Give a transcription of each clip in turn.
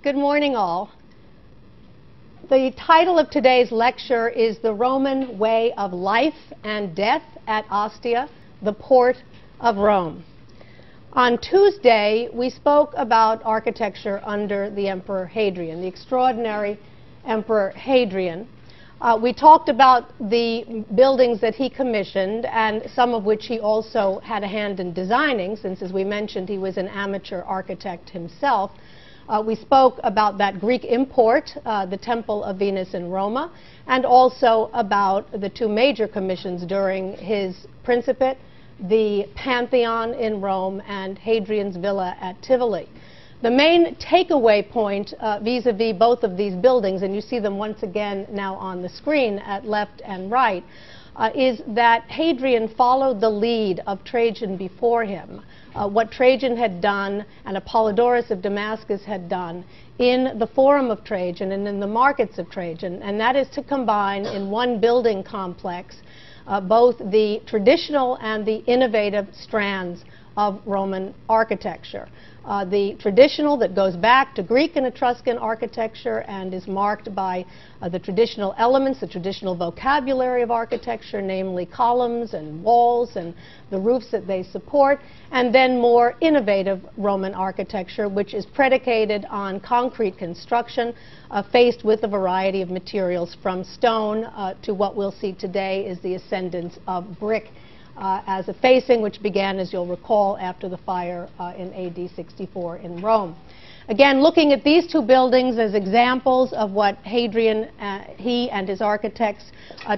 Good morning, all. The title of today's lecture is The Roman Way of Life and Death at Ostia, the Port of Rome. On Tuesday, we spoke about architecture under the Emperor Hadrian, the extraordinary Emperor Hadrian. We talked about the buildings that he commissioned, and some of which he also had a hand in designing, since, as we mentioned, he was an amateur architect himself. We spoke about that Greek import, the Temple of Venus in Roma, and also about the two major commissions during his principate, the Pantheon in Rome and Hadrian's Villa at Tivoli. The main takeaway point vis-a-vis both of these buildings, and you see them once again now on the screen at left and right, is that Hadrian followed the lead of Trajan before him. What Trajan had done and Apollodorus of Damascus had done in the Forum of Trajan and in the markets of Trajan, and that is to combine in one building complex both the traditional and the innovative strands of Roman architecture. The traditional that goes back to Greek and Etruscan architecture and is marked by the traditional elements, the traditional vocabulary of architecture, namely columns and walls and the roofs that they support, and then more innovative Roman architecture, which is predicated on concrete construction, faced with a variety of materials from stone to what we'll see today is the ascendance of brick as a facing, which began, as you'll recall, after the fire in AD 64 in Rome. Again, looking at these two buildings as examples of what Hadrian, he and his architects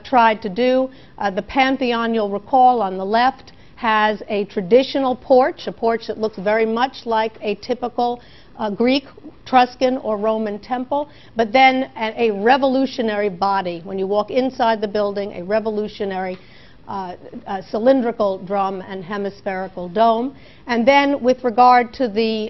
tried to do. The Pantheon, you'll recall, on the left has a traditional porch, a porch that looks very much like a typical Greek, Etruscan, or Roman temple, but then a revolutionary body. When you walk inside the building, a revolutionary cylindrical drum and hemispherical dome. And then with regard to the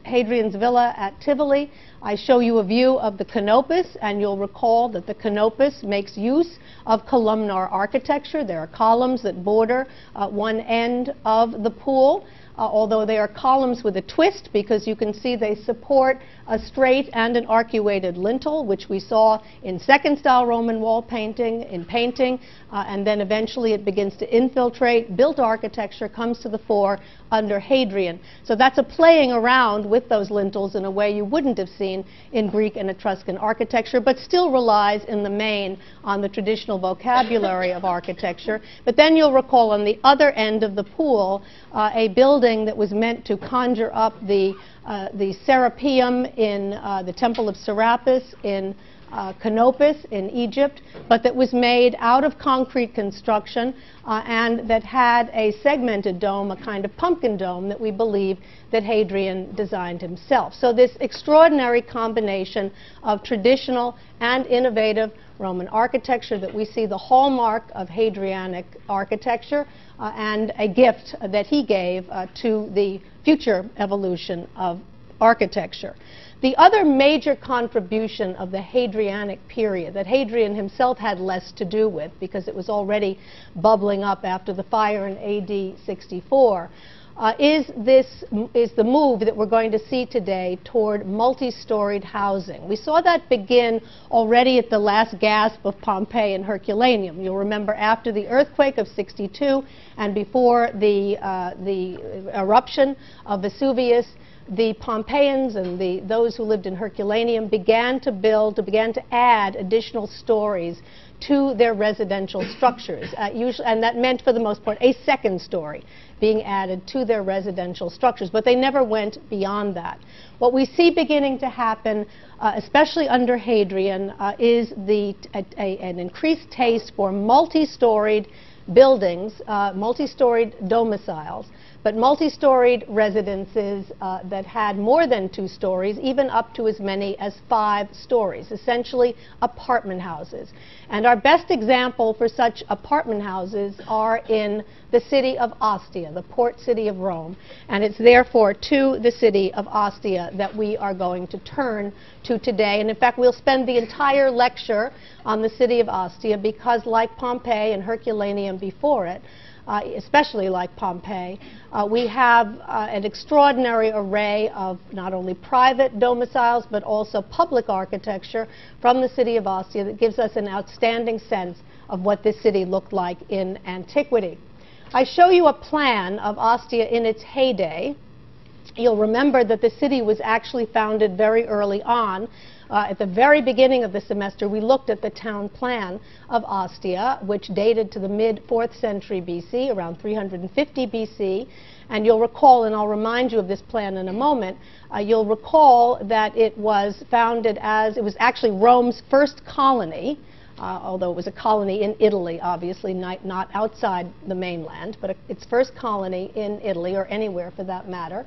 Hadrian's Villa at Tivoli, I show you a view of the canopus, and you'll recall that the canopus makes use of columnar architecture. There are columns that border one end of the pool, although they are columns with a twist, because you can see they support a straight and an arcuated lintel, which we saw in second-style Roman wall painting, and then eventually it begins to infiltrate. Built architecture comes to the fore under Hadrian. So that's a playing around with those lintels in a way you wouldn't have seen in Greek and Etruscan architecture, but still relies in the main on the traditional vocabulary of architecture. But then you'll recall on the other end of the pool a building that was meant to conjure up the Serapeum in the Temple of Serapis in Canopus in Egypt, but that was made out of concrete construction and that had a segmented dome, a kind of pumpkin dome that we believe that Hadrian designed himself. So this extraordinary combination of traditional and innovative Roman architecture that we see the hallmark of Hadrianic architecture and a gift that he gave to the future evolution of architecture. The other major contribution of the Hadrianic period that Hadrian himself had less to do with, because it was already bubbling up after the fire in AD 64, is the move that we're going to see today toward multi-storied housing. We saw that begin already at the last gasp of Pompeii and Herculaneum. You'll remember after the earthquake of 62 and before the eruption of Vesuvius, the Pompeians and those who lived in Herculaneum began to add additional stories to their residential structures, and that meant, for the most part, a second story being added to their residential structures, but they never went beyond that. What we see beginning to happen, especially under Hadrian, is an increased taste for multi-storied buildings, multi-storied domiciles, but multi-storied residences that had more than 2 stories, even up to as many as 5 stories, essentially apartment houses. And our best example for such apartment houses are in the city of Ostia, the port city of Rome, and it's therefore to the city of Ostia that we are going to turn to today. And in fact, we'll spend the entire lecture on the city of Ostia because, like Pompeii and Herculaneum before it, especially like Pompeii. We have an extraordinary array of not only private domiciles but also public architecture from the city of Ostia that gives us an outstanding sense of what this city looked like in antiquity. I show you a plan of Ostia in its heyday. You'll remember that the city was actually founded very early on. At the very beginning of the semester, we looked at the town plan of Ostia, which dated to the mid-4th century BC, around 350 BC. And you'll recall, and I'll remind you of this plan in a moment, you'll recall that it was founded as, it was actually Rome's first colony, although it was a colony in Italy, obviously, not outside the mainland, but its first colony in Italy, or anywhere for that matter.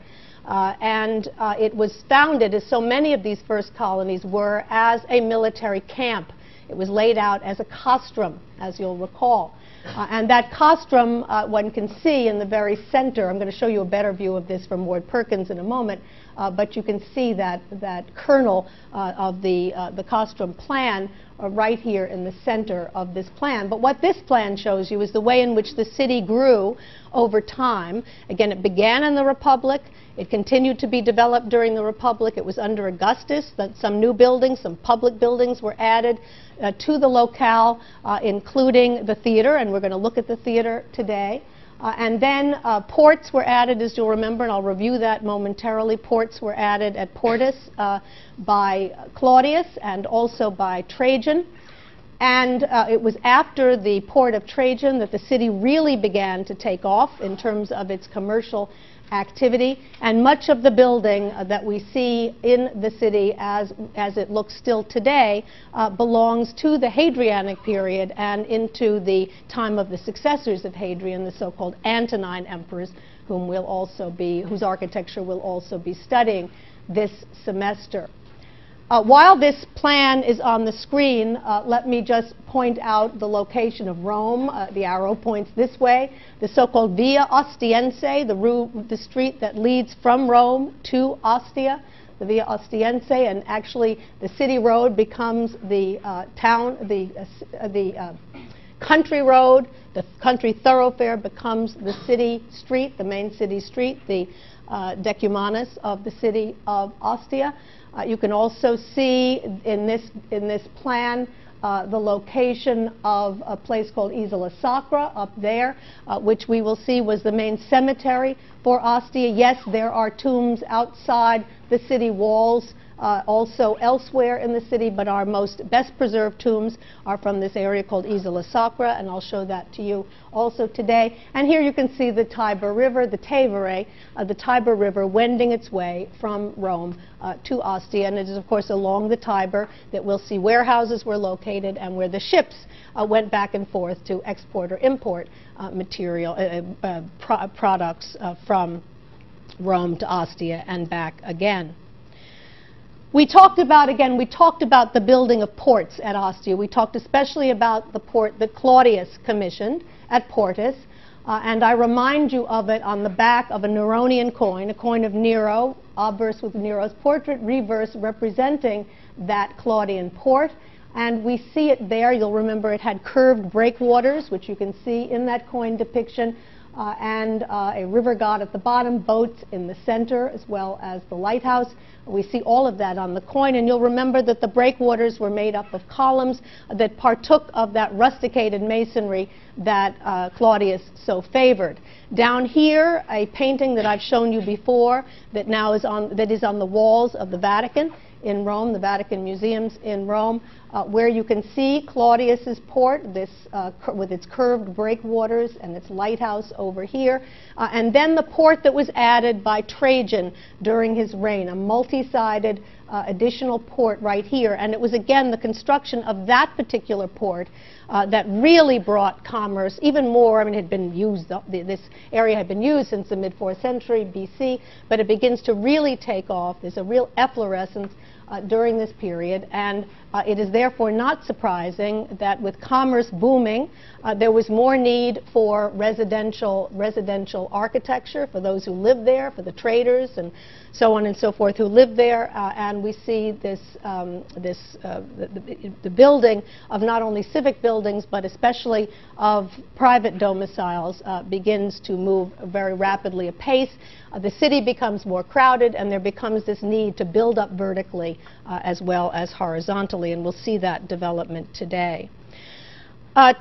It was founded, as so many of these first colonies were, as a military camp. It was laid out as a castrum, as you'll recall. And that castrum, one can see in the very center. I'm going to show you a better view of this from Ward Perkins in a moment, but you can see that kernel of the castrum plan right here in the center of this plan. But what this plan shows you is the way in which the city grew over time. Again, it began in the Republic. It continued to be developed during the Republic. It was under Augustus that some new buildings, some public buildings were added to the locale, including the theater, and we're going to look at the theater today. And then ports were added, as you'll remember, and I'll review that momentarily. Ports were added at Portus by Claudius and also by Trajan. And it was after the port of Trajan that the city really began to take off in terms of its commercial activity, and much of the building that we see in the city as it looks still today belongs to the Hadrianic period and into the time of the successors of Hadrian, the so-called Antonine emperors, whose architecture we'll also be studying this semester. While this plan is on the screen, let me just point out the location of Rome. The arrow points this way. The so-called Via Ostiense, the street that leads from Rome to Ostia, the Via Ostiense, and actually the city road becomes the country road. The country thoroughfare becomes the city street, the main city street, the decumanus of the city of Ostia. You can also see in this plan the location of a place called Isola Sacra up there, which we will see was the main cemetery for Ostia. Yes, there are tombs outside the city walls, also elsewhere in the city, but our best preserved tombs are from this area called Isola Sacra, and I'll show that to you also today. And here you can see the Tiber River, the Tevere, the Tiber River wending its way from Rome to Ostia, and it is of course along the Tiber that we'll see warehouses were located and where the ships went back and forth to export or import products from Rome to Ostia and back again. We talked about the building of ports at Ostia. We talked especially about the port that Claudius commissioned at Portus, and I remind you of it on the back of a Neronian coin, a coin of Nero, obverse with Nero's portrait, reverse representing that Claudian port. And we see it there. You'll remember it had curved breakwaters, which you can see in that coin depiction, and a river god at the bottom, boats in the center, as well as the lighthouse. We see all of that on the coin, and you'll remember that the breakwaters were made up of columns that partook of that rusticated masonry that Claudius so favored. Down here, a painting that I've shown you before that is on the walls of the Vatican in Rome, the Vatican museums in Rome, where you can see Claudius's port, with its curved breakwaters and its lighthouse over here, and then the port that was added by Trajan during his reign, a multi-sided additional port right here. And it was again the construction of that particular port that really brought commerce even more. I mean, it had been used, this area had been used since the mid-4th century BC, but it begins to really take off. There's a real efflorescence during this period, and It is therefore not surprising that with commerce booming, there was more need for residential architecture for those who live there, for the traders and so on and so forth who live there, and we see the building of not only civic buildings but especially of private domiciles begins to move very rapidly apace. The city becomes more crowded, and there becomes this need to build up vertically as well as horizontally, and we'll see that development today.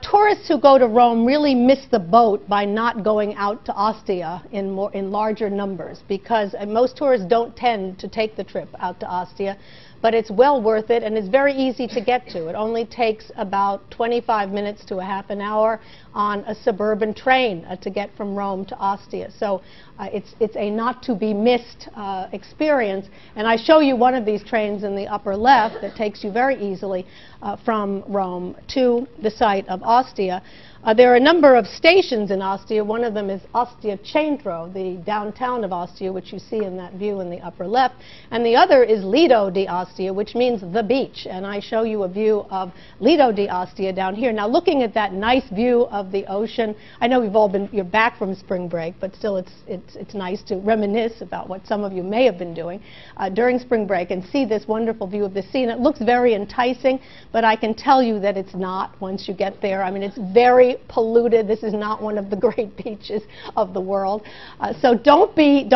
Tourists who go to Rome really miss the boat by not going out to Ostia in larger numbers, because most tourists don't tend to take the trip out to Ostia, but it's well worth it, and it's very easy to get to. It only takes about 25 minutes to a half an hour on a suburban train to get from Rome to Ostia. So it's a not-to-be-missed experience, and I show you one of these trains in the upper left that takes you very easily from Rome to the site of Ostia. There are a number of stations in Ostia. One of them is Ostia Centro, the downtown of Ostia, which you see in that view in the upper left. And the other is Lido di Ostia, which means the beach. And I show you a view of Lido di Ostia down here. Now, looking at that nice view of the ocean, I know you're back from spring break, but still it's nice to reminisce about what some of you may have been doing during spring break and see this wonderful view of the sea. And it looks very enticing, but I can tell you that it's not once you get there. I mean, it's very polluted. This is not one of the great beaches of the world. So don't be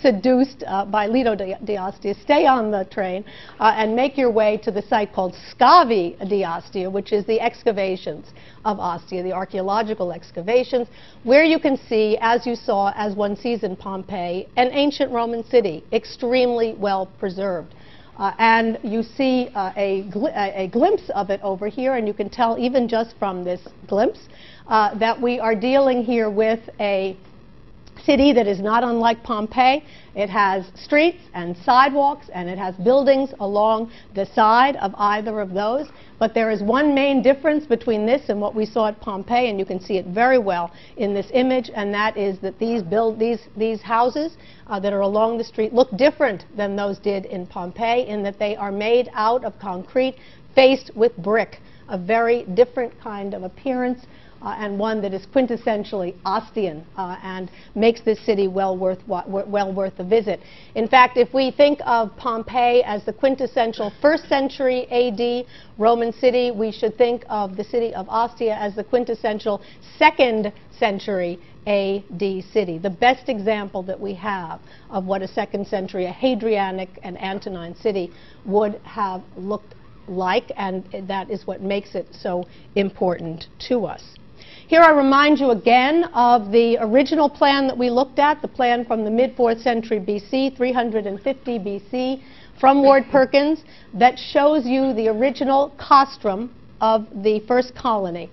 seduced by Lido di Ostia. Stay on the train and make your way to the site called Scavi di Ostia, which is the excavations of Ostia, the archaeological excavations, where you can see, as you saw, as one sees in Pompeii, an ancient Roman city, extremely well preserved. And you see a glimpse of it over here, and you can tell even just from this glimpse that we are dealing here with a city that is not unlike Pompeii. It has streets and sidewalks, and it has buildings along the side of either of those. But there is one main difference between this and what we saw at Pompeii, and you can see it very well in this image, and that is that these houses that are along the street look different than those did in Pompeii, in that they are made out of concrete faced with brick, a very different kind of appearance, and one that is quintessentially Ostian and makes this city well worth a visit. In fact, if we think of Pompeii as the quintessential 1st century AD Roman city, we should think of the city of Ostia as the quintessential 2nd century AD city, the best example that we have of what a 2nd century, a Hadrianic and Antonine city would have looked like, and that is what makes it so important to us. Here I remind you again of the original plan that we looked at, the plan from the mid-4th century BC, 350 BC, from Ward Perkins, that shows you the original castrum of the first colony.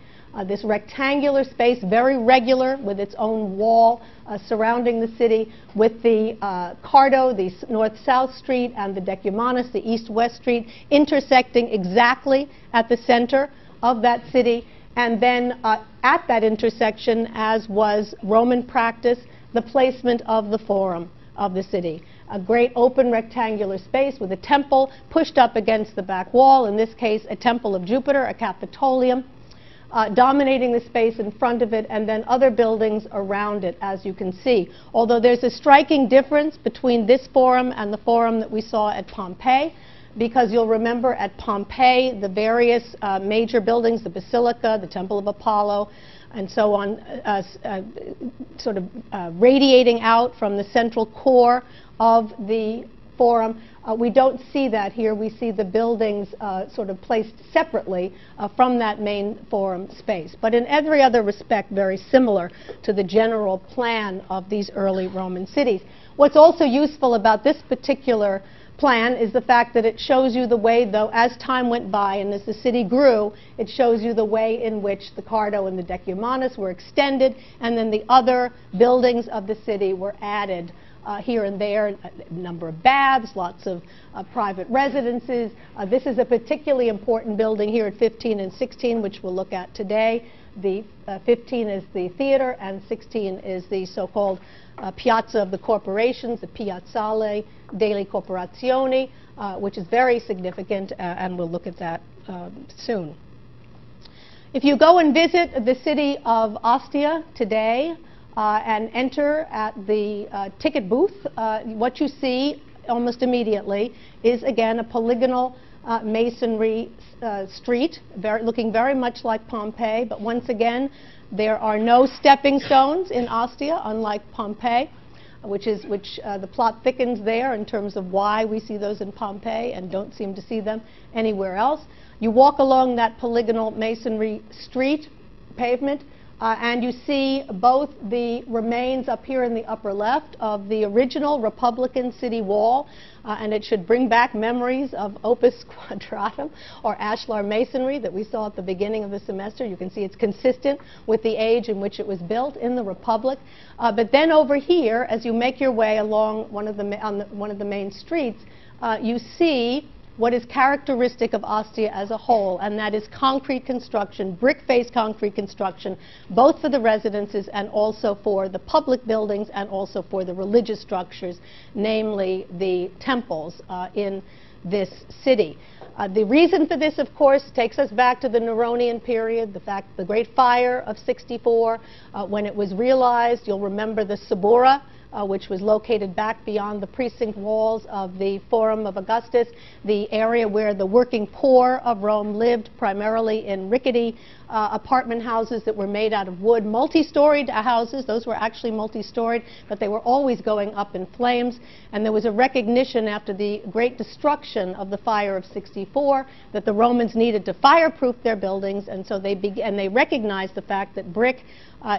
This rectangular space, very regular, with its own wall surrounding the city, with the Cardo, the north-south street, and the Decumanus, the east-west street, intersecting exactly at the center of that city. And then at that intersection, as was Roman practice, the placement of the forum of the city. A great open rectangular space with a temple pushed up against the back wall, in this case a temple of Jupiter, a Capitolium, dominating the space in front of it, and then other buildings around it, as you can see. Although there's a striking difference between this forum and the forum that we saw at Pompeii, because you'll remember at Pompeii, the various major buildings, the Basilica, the Temple of Apollo, and so on, sort of radiating out from the central core of the forum. We don't see that here. We see the buildings sort of placed separately from that main forum space. But in every other respect, very similar to the general plan of these early Roman cities. What's also useful about this particular plan is the fact that it shows you the way, though, as time went by and as the city grew, it shows you the way in which the Cardo and the Decumanus were extended, and then the other buildings of the city were added here and there, a number of baths, lots of private residences. This is a particularly important building here at 15 and 16, which we'll look at today. The 15 is the theater, and 16 is the so-called piazza of the corporations, the Piazzale delle Corporazioni, which is very significant, and we'll look at that soon. If you go and visit the city of Ostia today and enter at the ticket booth, what you see almost immediately is, again, a polygonal masonry street, looking very much like Pompeii, but once again, there are no stepping stones in Ostia, unlike Pompeii, which the plot thickens there in terms of why we see those in Pompeii and don't seem to see them anywhere else. You walk along that polygonal masonry street pavement, and you see both the remains up here in the upper left of the original Republican city wall, and it should bring back memories of Opus Quadratum or ashlar masonry that we saw at the beginning of the semester. You can see it's consistent with the age in which it was built in the Republic. But then over here, as you make your way along one of the main streets, you see what is characteristic of Ostia as a whole, and that is concrete construction, brick-faced concrete construction, both for the residences and also for the public buildings and also for the religious structures, namely the temples in this city. The reason for this, of course, takes us back to the Neronian period, the Great Fire of 64, when it was realized. You'll remember the Suburra, which was located back beyond the precinct walls of the Forum of Augustus, the area where the working poor of Rome lived, primarily in rickety apartment houses that were made out of wood, multi-storied houses. Those were actually multi-storied, but they were always going up in flames. And there was a recognition after the great destruction of the fire of 64 that the Romans needed to fireproof their buildings, and so they recognized the fact that brick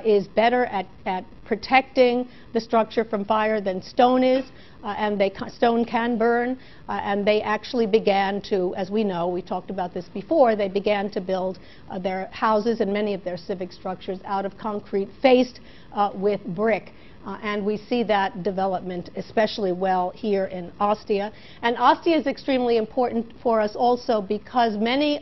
is better at protecting the structure from fire than stone is, and stone can burn, and they actually began to, as we know, we talked about this before, they began to build their houses and many of their civic structures out of concrete faced with brick. And we see that development especially well here in Ostia. And Ostia is extremely important for us also because many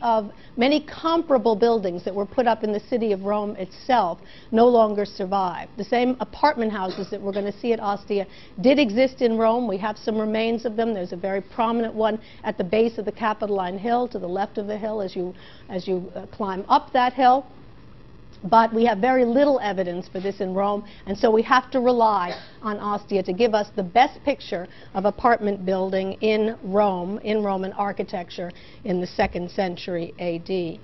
comparable buildings that were put up in the city of Rome itself no longer survive. The same apartment houses that we're going to see at Ostia did exist in Rome. We have some remains of them. There's a very prominent one at the base of the Capitoline Hill, to the left of the hill as you climb up that hill. But we have very little evidence for this in Rome, and so we have to rely on Ostia to give us the best picture of apartment building in Rome, in Roman architecture in the 2nd century A.D.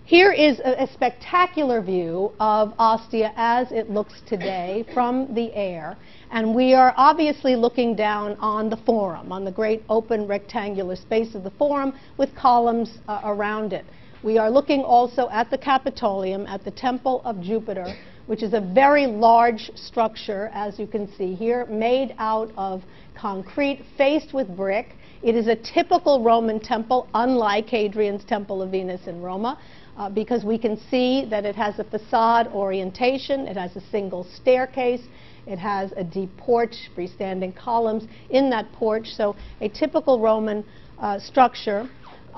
Here is a spectacular view of Ostia as it looks today from the air, and we are obviously looking down on the Forum, on the great open rectangular space of the Forum with columns around it. We are looking also at the Capitolium, at the Temple of Jupiter, which is a very large structure, as you can see here, made out of concrete, faced with brick. It is a typical Roman temple, unlike Hadrian's Temple of Venus in Roma, because we can see that it has a facade orientation, it has a single staircase, it has a deep porch, freestanding columns in that porch, so a typical Roman structure.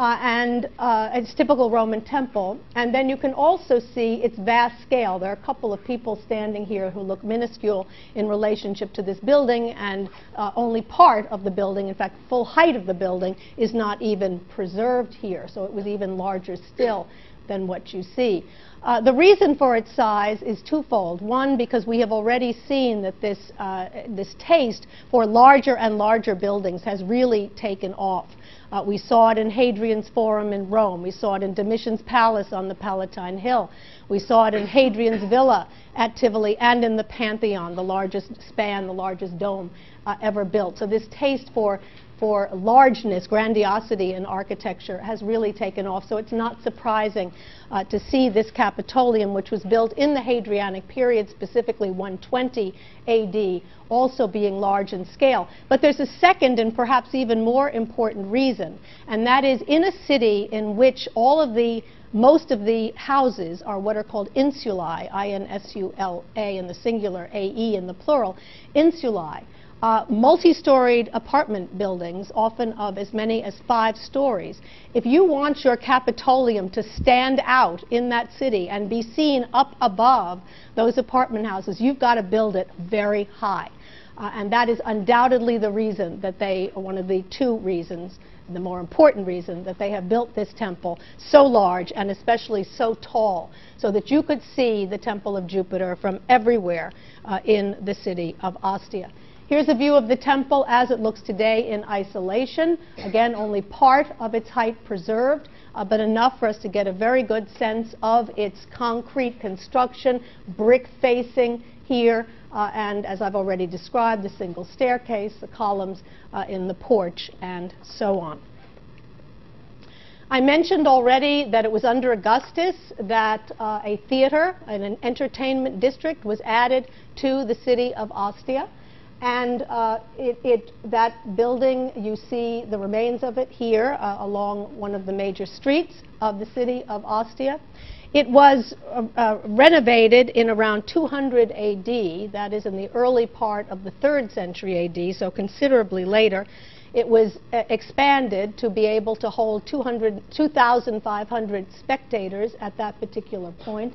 And it's typical Roman temple. And then you can also see its vast scale. There are a couple of people standing here who look minuscule in relationship to this building, and only part of the building, in fact, full height of the building, is not even preserved here. So it was even larger still than what you see. The reason for its size is twofold. One, because we have already seen that this taste for larger and larger buildings has really taken off. We saw it in Hadrian's Forum in Rome. We saw it in Domitian's Palace on the Palatine Hill. We saw it in Hadrian's Villa at Tivoli and in the Pantheon, the largest span, the largest dome ever built. So this taste for largeness, grandiosity in architecture has really taken off. So it's not surprising to see this Capitolium, which was built in the Hadrianic period, specifically 120 AD, also being large in scale. But there's a second and perhaps even more important reason, and that is in a city in which all of the Most of the houses are what are called insulae, I-N-S-U-L-A in the singular, A-E in the plural, insulae. Multi-storied apartment buildings, often of as many as 5 stories. If you want your Capitolium to stand out in that city and be seen up above those apartment houses, you've got to build it very high. And that is undoubtedly the reason that one of the 2 reasons, the more important reason, that they have built this temple so large and especially so tall, so that you could see the Temple of Jupiter from everywhere in the city of Ostia. Here's a view of the temple as it looks today in isolation. Again, only part of its height preserved, but enough for us to get a very good sense of its concrete construction, brick facing here, and as I've already described, the single staircase, the columns in the porch, and so on. I mentioned already that it was under Augustus that a theater and an entertainment district was added to the city of Ostia. And that building, you see the remains of it here along one of the major streets of the city of Ostia. It was renovated in around 200 AD, that is in the early part of the 3rd century AD, so considerably later. It was expanded to be able to hold 2,500 spectators at that particular point.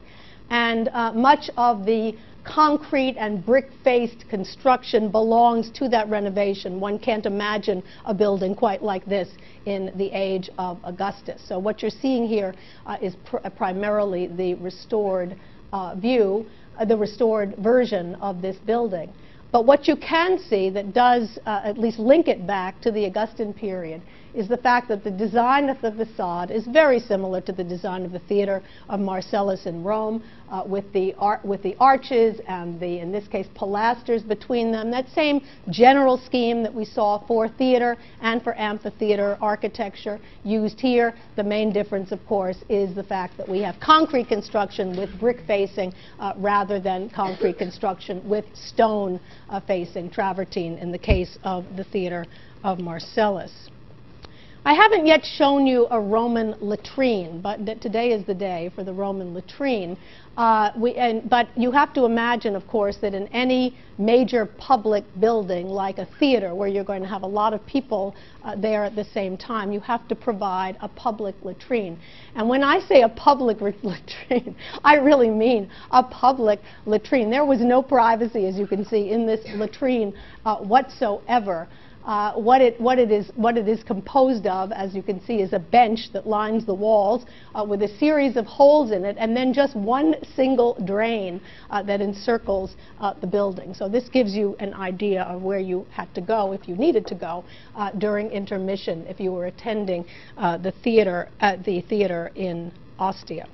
And much of the concrete and brick-faced construction belongs to that renovation. One can't imagine a building quite like this in the age of Augustus. So what you're seeing here is primarily the restored view, the restored version of this building. But what you can see that does at least link it back to the Augustan period is the fact that the design of the facade is very similar to the design of the theater of Marcellus in Rome, with the arches and the, in this case, pilasters between them. That same general scheme that we saw for theater and for amphitheater architecture used here. The main difference, of course, is the fact that we have concrete construction with brick facing rather than concrete construction with stone facing, travertine in the case of the theater of Marcellus. I haven't yet shown you a Roman latrine, but today is the day for the Roman latrine. But you have to imagine, of course, that in any major public building like a theater where you're going to have a lot of people there at the same time, you have to provide a public latrine. And when I say a public latrine, I really mean a public latrine. There was no privacy, as you can see, in this latrine whatsoever. What it is composed of, as you can see, is a bench that lines the walls with a series of holes in it, and then just one single drain that encircles the building. So this gives you an idea of where you had to go if you needed to go during intermission if you were attending the theater in Ostia.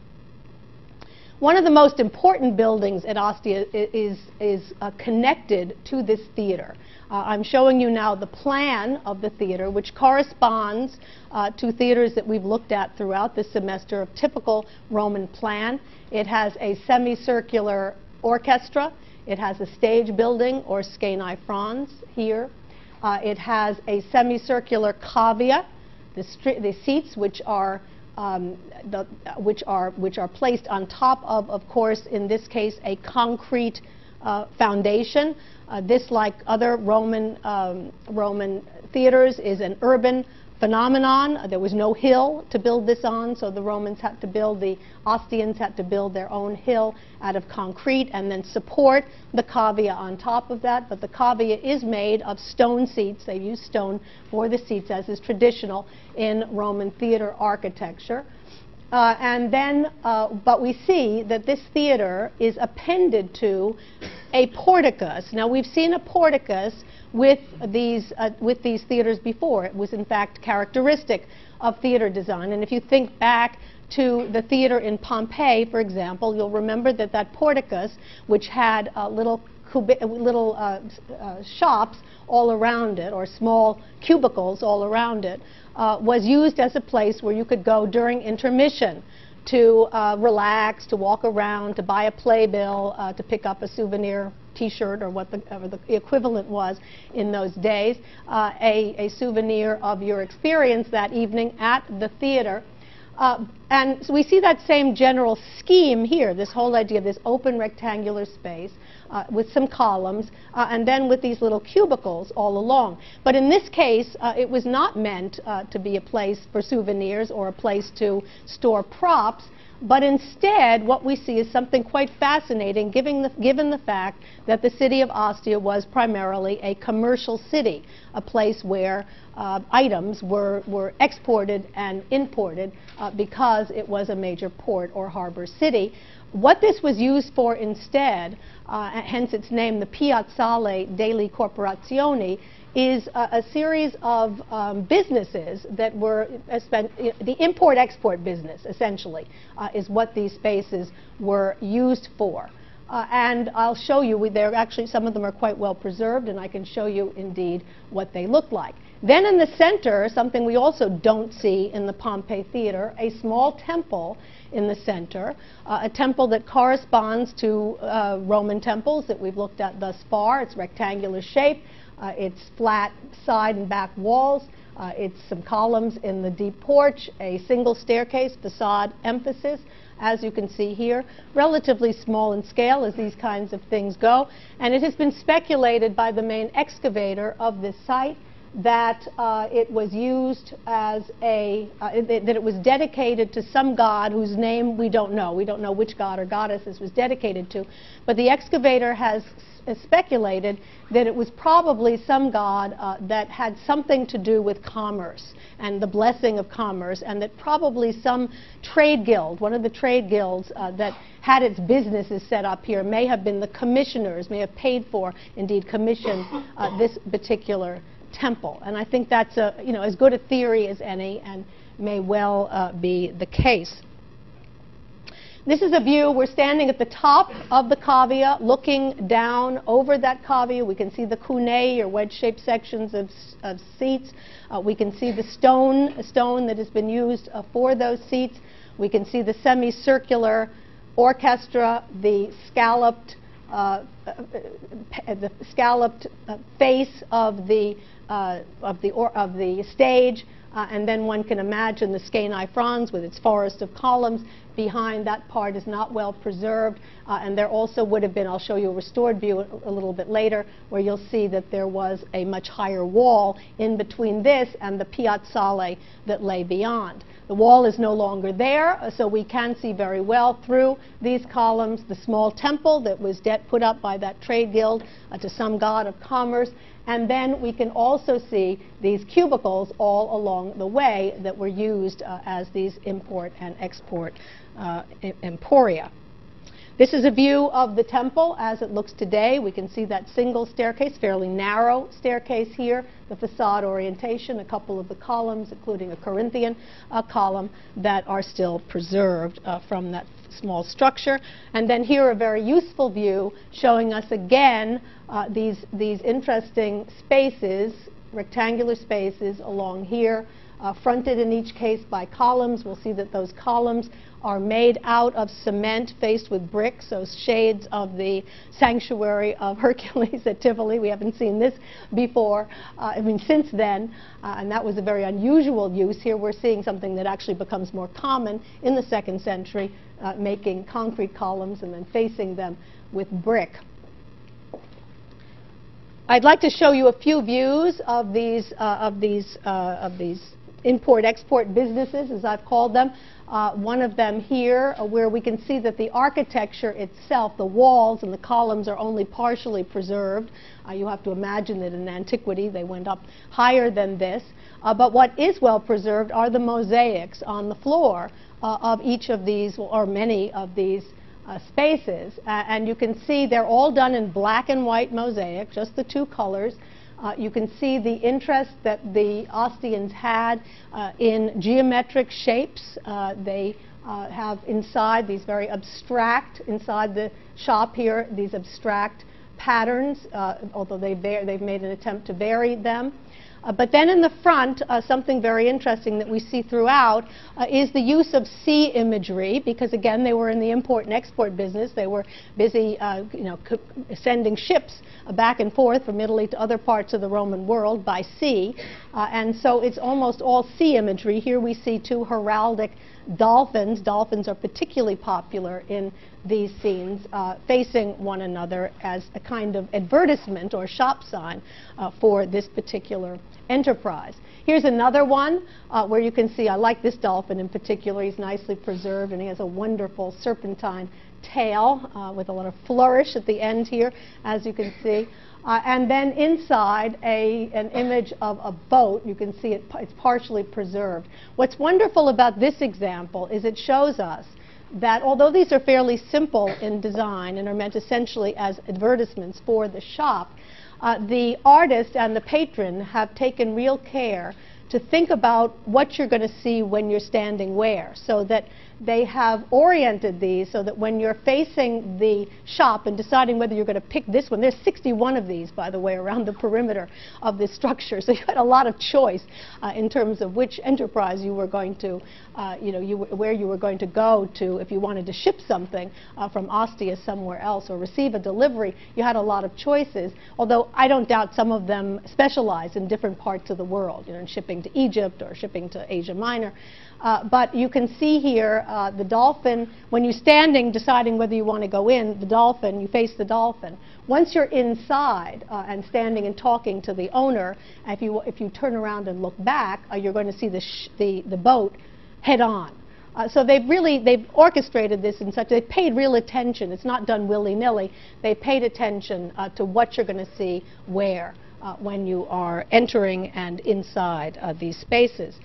One of the most important buildings at Ostia is connected to this theater. I'm showing you now the plan of the theater, which corresponds to theaters that we've looked at throughout this semester of typical Roman plan. It has a semicircular orchestra. It has a stage building, or scaenae frons, here. It has a semicircular cavea, the seats which are placed on top of course, in this case, a concrete foundation. This, like other Roman theaters, is an urban phenomenon. There was no hill to build this on, so the Romans had to build, the Ostians had to build their own hill out of concrete and then support the cavea on top of that. But the cavea is made of stone seats. They use stone for the seats, as is traditional in Roman theater architecture. But we see that this theater is appended to a porticus. Now, we've seen a porticus with these theaters before. It was, in fact, characteristic of theater design. And if you think back to the theater in Pompeii, for example, you'll remember that that porticus, which had little shops all around it, or small cubicles all around it, was used as a place where you could go during intermission to relax, to walk around, to buy a playbill, to pick up a souvenir T-shirt, or whatever the equivalent was in those days, a souvenir of your experience that evening at the theater. And so we see that same general scheme here, this whole idea of this open rectangular space with some columns, and then with these little cubicles all along. But in this case, it was not meant to be a place for souvenirs or a place to store props. But instead, what we see is something quite fascinating, given the fact that the city of Ostia was primarily a commercial city, a place where items were exported and imported because it was a major port or harbor city. What this was used for instead, hence its name, the Piazzale delle Corporazioni, is a series of businesses that were the import-export business, essentially, is what these spaces were used for. And I'll show you, they're actually, some of them are quite well preserved, and I can show you indeed what they look like. Then in the center, something we also don't see in the Pompey Theater, a small temple in the center, a temple that corresponds to Roman temples that we've looked at thus far. It's rectangular shape. It's flat side and back walls. It's some columns in the deep porch, a single staircase, facade emphasis, as you can see here, relatively small in scale as these kinds of things go. And it has been speculated by the main excavator of this site that it was used as that it was dedicated to some god whose name we don't know. We don't know which god or goddess this was dedicated to. But the excavator has speculated that it was probably some god that had something to do with commerce and the blessing of commerce, and that probably some trade guild, one of the trade guilds that had its businesses set up here, may have been the commissioners, may have paid for, indeed commissioned this particular temple. And I think that's as good a theory as any, and may well be the case. This is a view. We're standing at the top of the cavea, looking down over that cavea. We can see the cunei, or wedge-shaped sections of seats. We can see the stone that has been used for those seats. We can see the semicircular orchestra, the scalloped face of the stage, and then one can imagine the Scanae Franz with its forest of columns. Behind that part is not well preserved, and there also would have been, I'll show you a restored view a little bit later, where you'll see that there was a much higher wall in between this and the piazzale that lay beyond. The wall is no longer there, so we can see very well through these columns the small temple that was put up by that trade guild to some god of commerce. And then we can also see these cubicles all along the way that were used as these import and export emporia. This is a view of the temple as it looks today. We can see that single staircase, fairly narrow staircase here, the facade orientation, a couple of the columns, including a Corinthian column, that are still preserved from that small structure. And then here a very useful view showing us again these interesting spaces, rectangular spaces along here, fronted in each case by columns. We'll see that those columns are made out of cement faced with bricks, so shades of the sanctuary of Hercules at Tivoli. We haven't seen this before, since then, and that was a very unusual use. Here we're seeing something that actually becomes more common in the 2nd century, making concrete columns and then facing them with brick. I'd like to show you a few views of these import-export businesses, as I've called them. One of them here, where we can see that the architecture itself, the walls and the columns, are only partially preserved. You have to imagine that in antiquity they went up higher than this. But what is well preserved are the mosaics on the floor of each of these, or many of these spaces. And you can see they're all done in black and white mosaic, just the two colors. You can see the interest that the Ostians had in geometric shapes. They have inside these very abstract, inside the shop here, these abstract patterns, although they've made an attempt to vary them. But then in the front, something very interesting that we see throughout is the use of sea imagery, because again, they were in the import and export business. They were busy sending ships back and forth from Italy to other parts of the Roman world by sea. And so it's almost all sea imagery. Here we see two heraldic dolphins. Dolphins are particularly popular in these scenes, facing one another as a kind of advertisement or shop sign for this particular enterprise. Here's another one where you can see, I like this dolphin in particular. He's nicely preserved, and he has a wonderful serpentine tail with a lot of flourish at the end here, as you can see. And then inside, an image of a boat. You can see it's partially preserved. What's wonderful about this example is it shows us that although these are fairly simple in design and are meant essentially as advertisements for the shop, the artist and the patron have taken real care to think about what you're going to see when you're standing where, so that they have oriented these so that when you're facing the shop and deciding whether you're going to pick this one, there's 61 of these, by the way, around the perimeter of this structure. So you had a lot of choice in terms of which enterprise you were going to, where you were going to go to if you wanted to ship something from Ostia somewhere else or receive a delivery. You had a lot of choices, although I don't doubt some of them specialize in different parts of the world, in shipping to Egypt or shipping to Asia Minor. But you can see here the dolphin, when you're standing deciding whether you want to go in, the dolphin, you face the dolphin. Once you're inside and standing and talking to the owner, if you turn around and look back, you're going to see the boat head on. So they've orchestrated this in such, they've paid real attention. It's not done willy-nilly. They paid attention to what you're going to see where when you are entering and inside these spaces.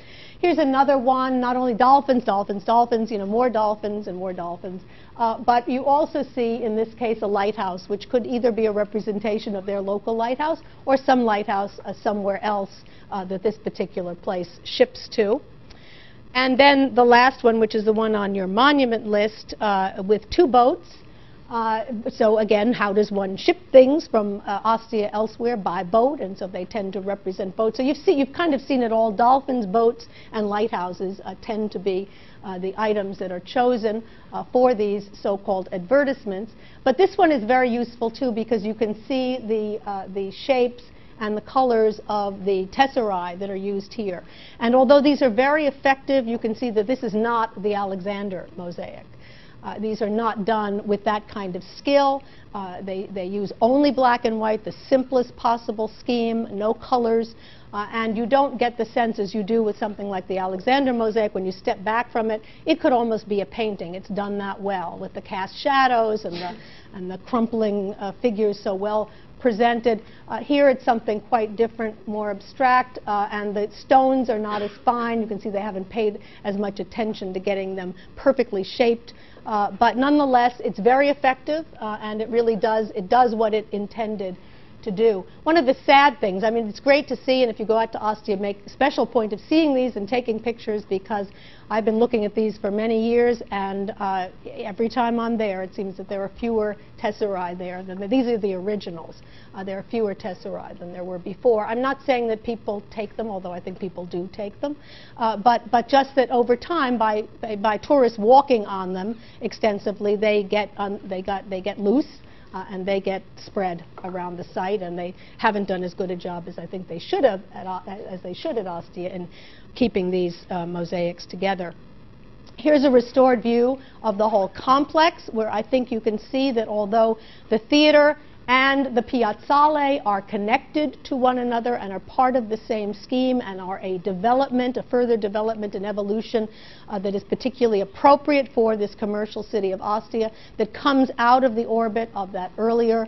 Here's another one, not only dolphins, dolphins, dolphins, more dolphins and more dolphins, but you also see, in this case, a lighthouse, which could either be a representation of their local lighthouse or some lighthouse somewhere else that this particular place ships to. And then the last one, which is the one on your monument list, with two boats. So again, how does one ship things from Ostia elsewhere? By boat, and so they tend to represent boats. So you've kind of seen it all. Dolphins, boats, and lighthouses tend to be the items that are chosen for these so-called advertisements. But this one is very useful too, because you can see the shapes and the colors of the tesserae that are used here. And although these are very effective, you can see that this is not the Alexander mosaic. These are not done with that kind of skill. They use only black and white, the simplest possible scheme, no colors, and you don't get the sense as you do with something like the Alexander mosaic. When you step back from it, it could almost be a painting. It's done that well with the cast shadows and the crumpling figures so well presented. Here it's something quite different, more abstract, and the stones are not as fine. You can see they haven't paid as much attention to getting them perfectly shaped. But nonetheless, it's very effective, and it really does what it intended to do. One of the sad things, I mean, it's great to see, and if you go out to Ostia, make a special point of seeing these and taking pictures, because I've been looking at these for many years, and every time I'm there, it seems that there are fewer tesserae there. These are the originals. There are fewer tesserae than there were before. I'm not saying that people take them, although I think people do take them, but just that over time, by tourists walking on them extensively, they get loose. And they get spread around the site, and they haven't done as good a job as I think they should have at Ostia in keeping these mosaics together. Here's a restored view of the whole complex, where I think you can see that although the theater and the piazzale are connected to one another and are part of the same scheme and are a further development and evolution that is particularly appropriate for this commercial city of Ostia, that comes out of the orbit of that earlier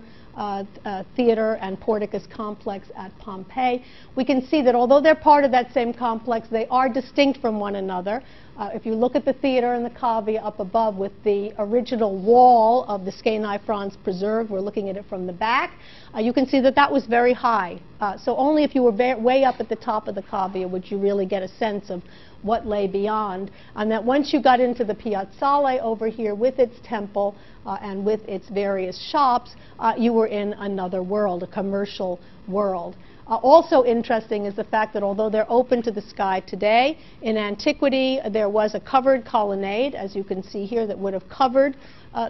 theater and porticus complex at Pompeii. We can see that although they're part of that same complex, they are distinct from one another. If you look at the theater and the cavea up above with the original wall of the Scaenae Frons preserved, we're looking at it from the back, you can see that that was very high. So only if you were way up at the top of the cavea would you really get a sense of what lay beyond, and that once you got into the piazzale over here with its temple and with its various shops, you were in another world, a commercial world. Also interesting is the fact that although they're open to the sky today, in antiquity there was a covered colonnade, as you can see here, that would have covered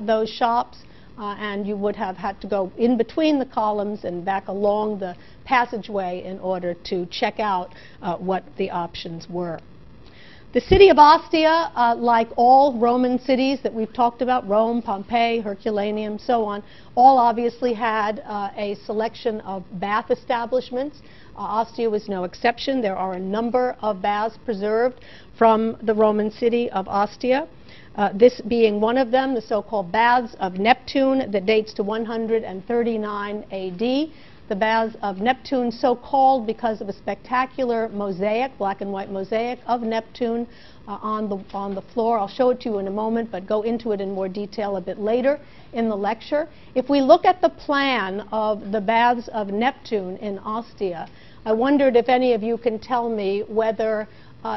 those shops, and you would have had to go in between the columns and back along the passageway in order to check out what the options were. The city of Ostia, like all Roman cities that we've talked about, Rome, Pompeii, Herculaneum, so on, all obviously had a selection of bath establishments. Ostia was no exception. There are a number of baths preserved from the Roman city of Ostia. This being one of them, the so-called Baths of Neptune, that dates to 139 AD. The Baths of Neptune, so called because of a spectacular mosaic, black and white mosaic of Neptune on the floor. I'll show it to you in a moment, but go into it in more detail a bit later in the lecture. If we look at the plan of the Baths of Neptune in Ostia, I wondered if any of you can tell me whether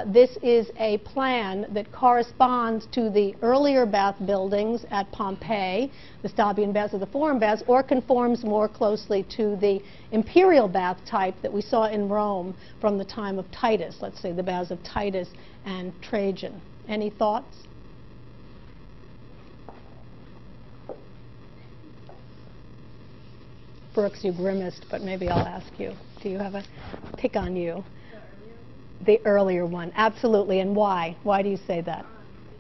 this is a plan that corresponds to the earlier bath buildings at Pompeii, the Stabian baths or the Forum baths, or conforms more closely to the imperial bath type that we saw in Rome from the time of Titus, let's say the baths of Titus and Trajan. Any thoughts? Brooks, you grimaced, but maybe I'll ask you. Do you have a pick on you? The earlier one, absolutely. And why? Why do you say that?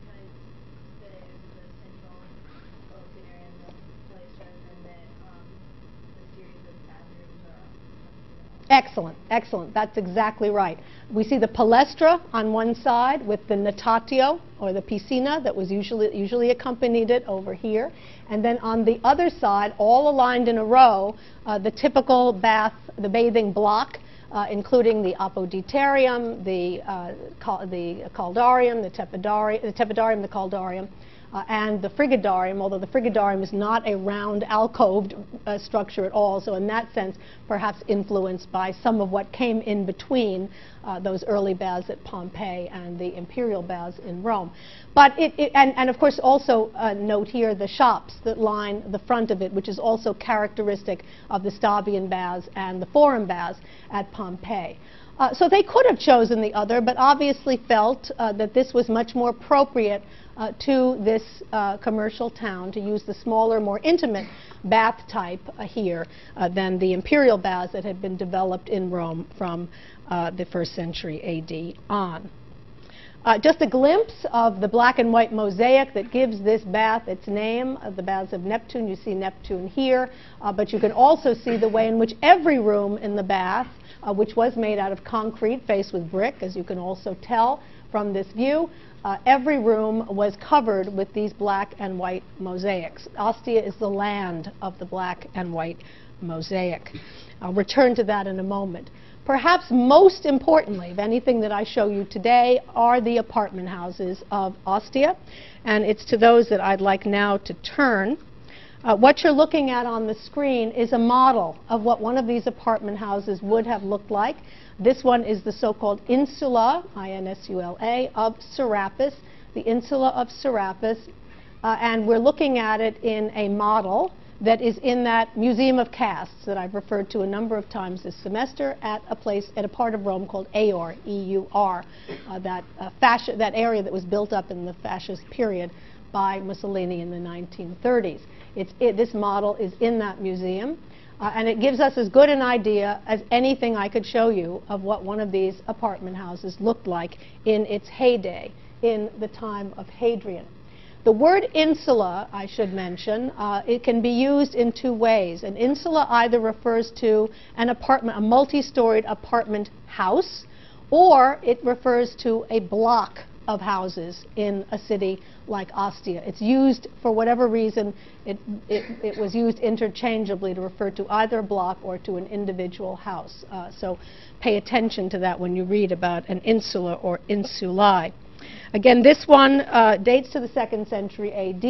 Because the central open area in the place rather than the series of bathrooms are. Excellent, excellent. That's exactly right. We see the palestra on one side with the natatio, or the piscina, that was usually accompanied it over here. And then on the other side, all aligned in a row, the typical bath, the bathing block, including the apoditarium, the caldarium, the tepidarium, the caldarium, and the frigidarium, although the frigidarium is not a round alcoved structure at all, so in that sense perhaps influenced by some of what came in between those early baths at Pompeii and the imperial baths in Rome. But and of course also note here the shops that line the front of it, which is also characteristic of the Stabian baths and the Forum baths at Pompeii. So they could have chosen the other, but obviously felt that this was much more appropriate to this commercial town, to use the smaller, more intimate bath type here than the imperial baths that had been developed in Rome from the 1st century AD on. Just a glimpse of the black and white mosaic that gives this bath its name, the Baths of Neptune. You see Neptune here, but you can also see the way in which every room in the bath, which was made out of concrete faced with brick, as you can also tell from this view, every room was covered with these black and white mosaics. Ostia is the land of the black and white mosaic. I'll return to that in a moment. Perhaps most importantly of anything that I show you today are the apartment houses of Ostia, and it's to those that I'd like now to turn. What you're looking at on the screen is a model of what one of these apartment houses would have looked like. This one is the so-called insula, I-N-S-U-L-A, of Serapis, the insula of Serapis, and we're looking at it in a model that is in that Museum of Casts that I've referred to a number of times this semester at a part of Rome called Eor, E-U-R, that area that was built up in the fascist period by Mussolini in the 1930s. This model is in that museum, and it gives us as good an idea as anything I could show you of what one of these apartment houses looked like in its heyday, in the time of Hadrian. The word insula, I should mention, it can be used in two ways. An insula either refers to an apartment, a multi-storied apartment house, or it refers to a block of houses in a city like Ostia. It's used, for whatever reason, it was used interchangeably to refer to either a block or to an individual house. So pay attention to that when you read about an insula or insulae. Again, this one dates to the 2nd century AD,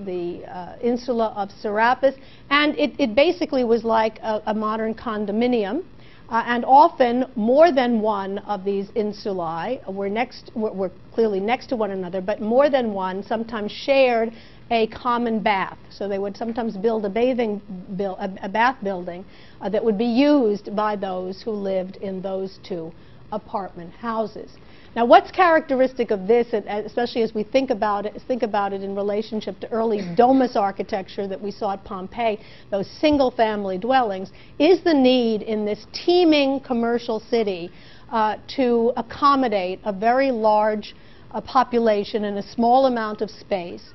the insula of Serapis, and it basically was like a modern condominium. And often more than one of these insulae were clearly next to one another, but more than one sometimes shared a common bath. So they would sometimes build a bath building that would be used by those who lived in those two apartment houses. Now, what's characteristic of this, especially as we think about it in relationship to early domus architecture that we saw at Pompeii, those single-family dwellings, is the need in this teeming commercial city to accommodate a very large population in a small amount of space.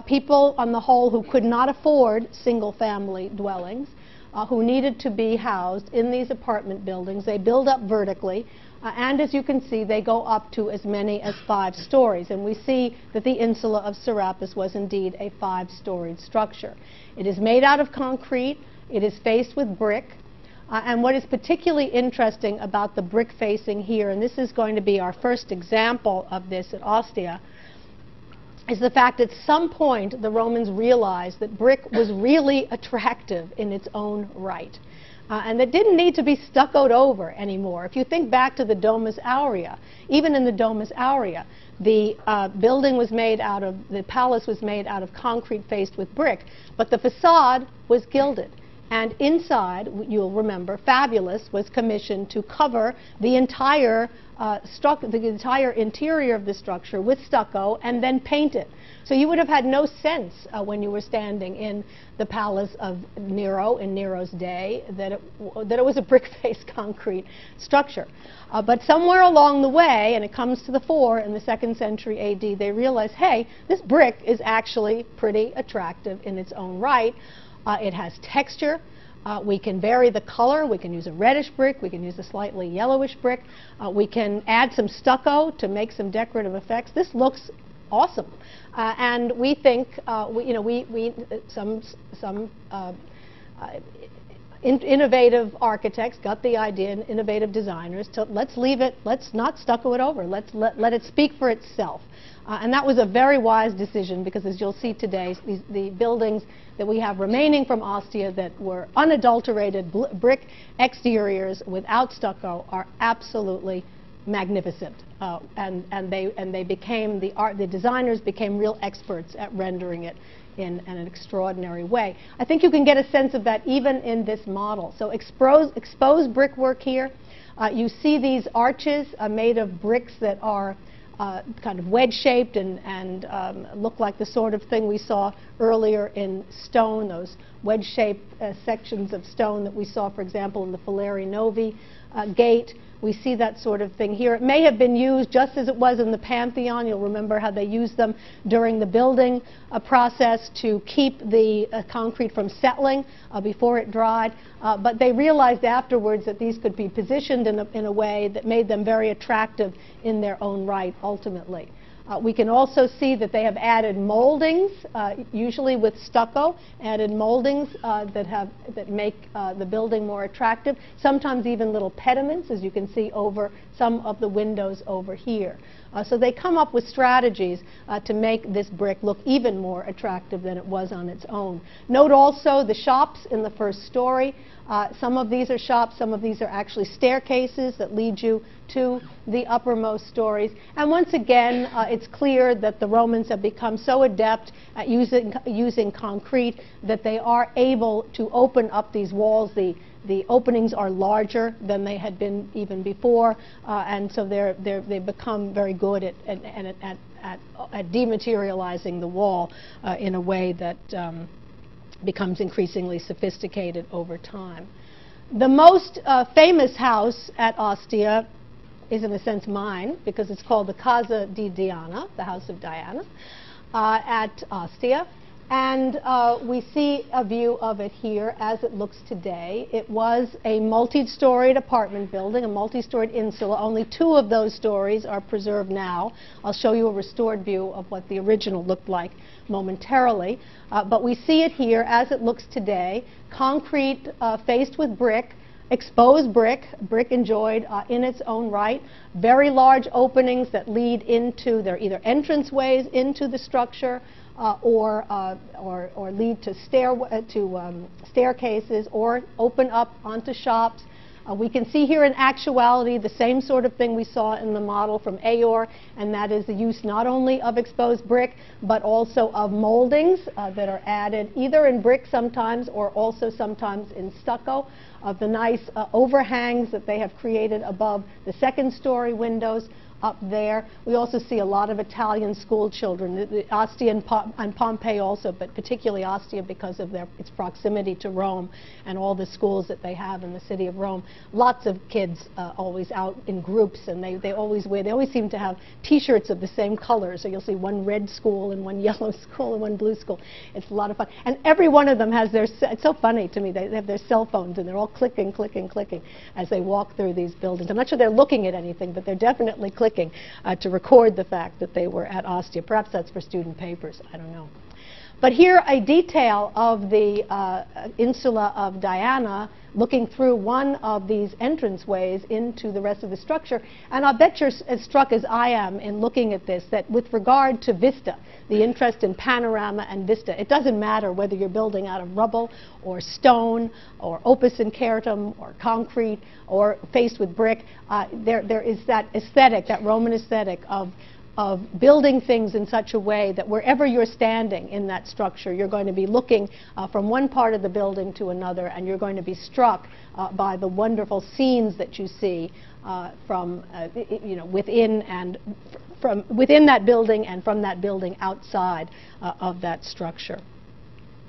People, on the whole, who could not afford single-family dwellings, who needed to be housed in these apartment buildings. They build up vertically. And as you can see, they go up to as many as 5 stories. And we see that the insula of Serapis was indeed a 5-storied structure. It is made out of concrete. It is faced with brick. And what is particularly interesting about the brick facing here, and this is going to be our first example of this at Ostia, is the fact that at some point the Romans realized that brick was really attractive in its own right. And that didn't need to be stuccoed over anymore. If you think back to the Domus Aurea, even in the Domus Aurea, the building was made out of, the palace was made out of concrete faced with brick, but the facade was gilded. And inside, you'll remember, Fabulous was commissioned to cover the entire interior of the structure with stucco and then paint it. So you would have had no sense when you were standing in the palace of Nero in Nero's day that it was a brick-faced concrete structure. But somewhere along the way, and it comes to the fore in the 2nd century AD, they realized, hey, this brick is actually pretty attractive in its own right. It has texture. We can vary the color. We can use a reddish brick. We can use a slightly yellowish brick. We can add some stucco to make some decorative effects. This looks awesome. And we think, some innovative architects got the idea, and innovative designers, to let's leave it, let's not stucco it over. Let's let it speak for itself. And that was a very wise decision, because as you'll see today, the buildings that we have remaining from Ostia that were unadulterated brick exteriors without stucco are absolutely magnificent. And they became, the designers became real experts at rendering it in an extraordinary way. I think you can get a sense of that even in this model. So exposed brickwork here. You see these arches made of bricks that are kind of wedge-shaped and look like the sort of thing we saw earlier in stone, those wedge-shaped sections of stone that we saw, for example, in the Fileri Novi gate. We see that sort of thing here. It may have been used just as it was in the Pantheon. You'll remember how they used them during the building process to keep the concrete from settling before it dried. But they realized afterwards that these could be positioned in a way that made them very attractive in their own right, ultimately. We can also see that they have added moldings, usually with stucco, added moldings that make the building more attractive, sometimes even little pediments, as you can see over some of the windows over here. So they come up with strategies to make this brick look even more attractive than it was on its own. Note also the shops in the first story. Some of these are shops, some of these are actually staircases that lead you to the uppermost stories. And once again, it's clear that the Romans have become so adept at using concrete that they are able to open up these walls. The openings are larger than they had been even before, and so they've become very good at dematerializing the wall in a way that becomes increasingly sophisticated over time. The most famous house at Ostia is, in a sense, mine, because it's called the Casa di Diana, the House of Diana, at Ostia. And we see a view of it here as it looks today. It was a multi-storied apartment building, a multi-storied insula. Only 2 of those stories are preserved now. I'll show you a restored view of what the original looked like momentarily. But we see it here as it looks today, concrete faced with brick, exposed brick, brick enjoyed in its own right, very large openings that lead into, they're either entranceways into the structure, or lead to staircases, or open up onto shops. We can see here in actuality the same sort of thing we saw in the model from Ayor, and that is the use not only of exposed brick, but also of moldings that are added either in brick sometimes or also sometimes in stucco, of the nice overhangs that they have created above the second-story windows up there. We also see a lot of Italian school children, Ostia and Pompeii also, but particularly Ostia because of its proximity to Rome and all the schools that they have in the city of Rome. Lots of kids always out in groups, and they always seem to have T-shirts of the same color. So you'll see one red school and one yellow school and one blue school. It's a lot of fun. And every one of them has it's so funny to me, they have their cell phones and they're all clicking, clicking, clicking as they walk through these buildings. I'm not sure they're looking at anything, but they're definitely clicking to record the fact that they were at Ostia. Perhaps that's for student papers, I don't know. But here a detail of the insula of Diana looking through one of these entranceways into the rest of the structure. And I'll bet you're as struck as I am in looking at this, that with regard to vista, the interest in panorama and vista, it doesn't matter whether you're building out of rubble or stone or opus incertum or concrete or faced with brick. There is that aesthetic, that Roman aesthetic of building things in such a way that wherever you're standing in that structure, you're going to be looking from one part of the building to another, and you're going to be struck by the wonderful scenes that you see from within and from within that building and from that building outside of that structure.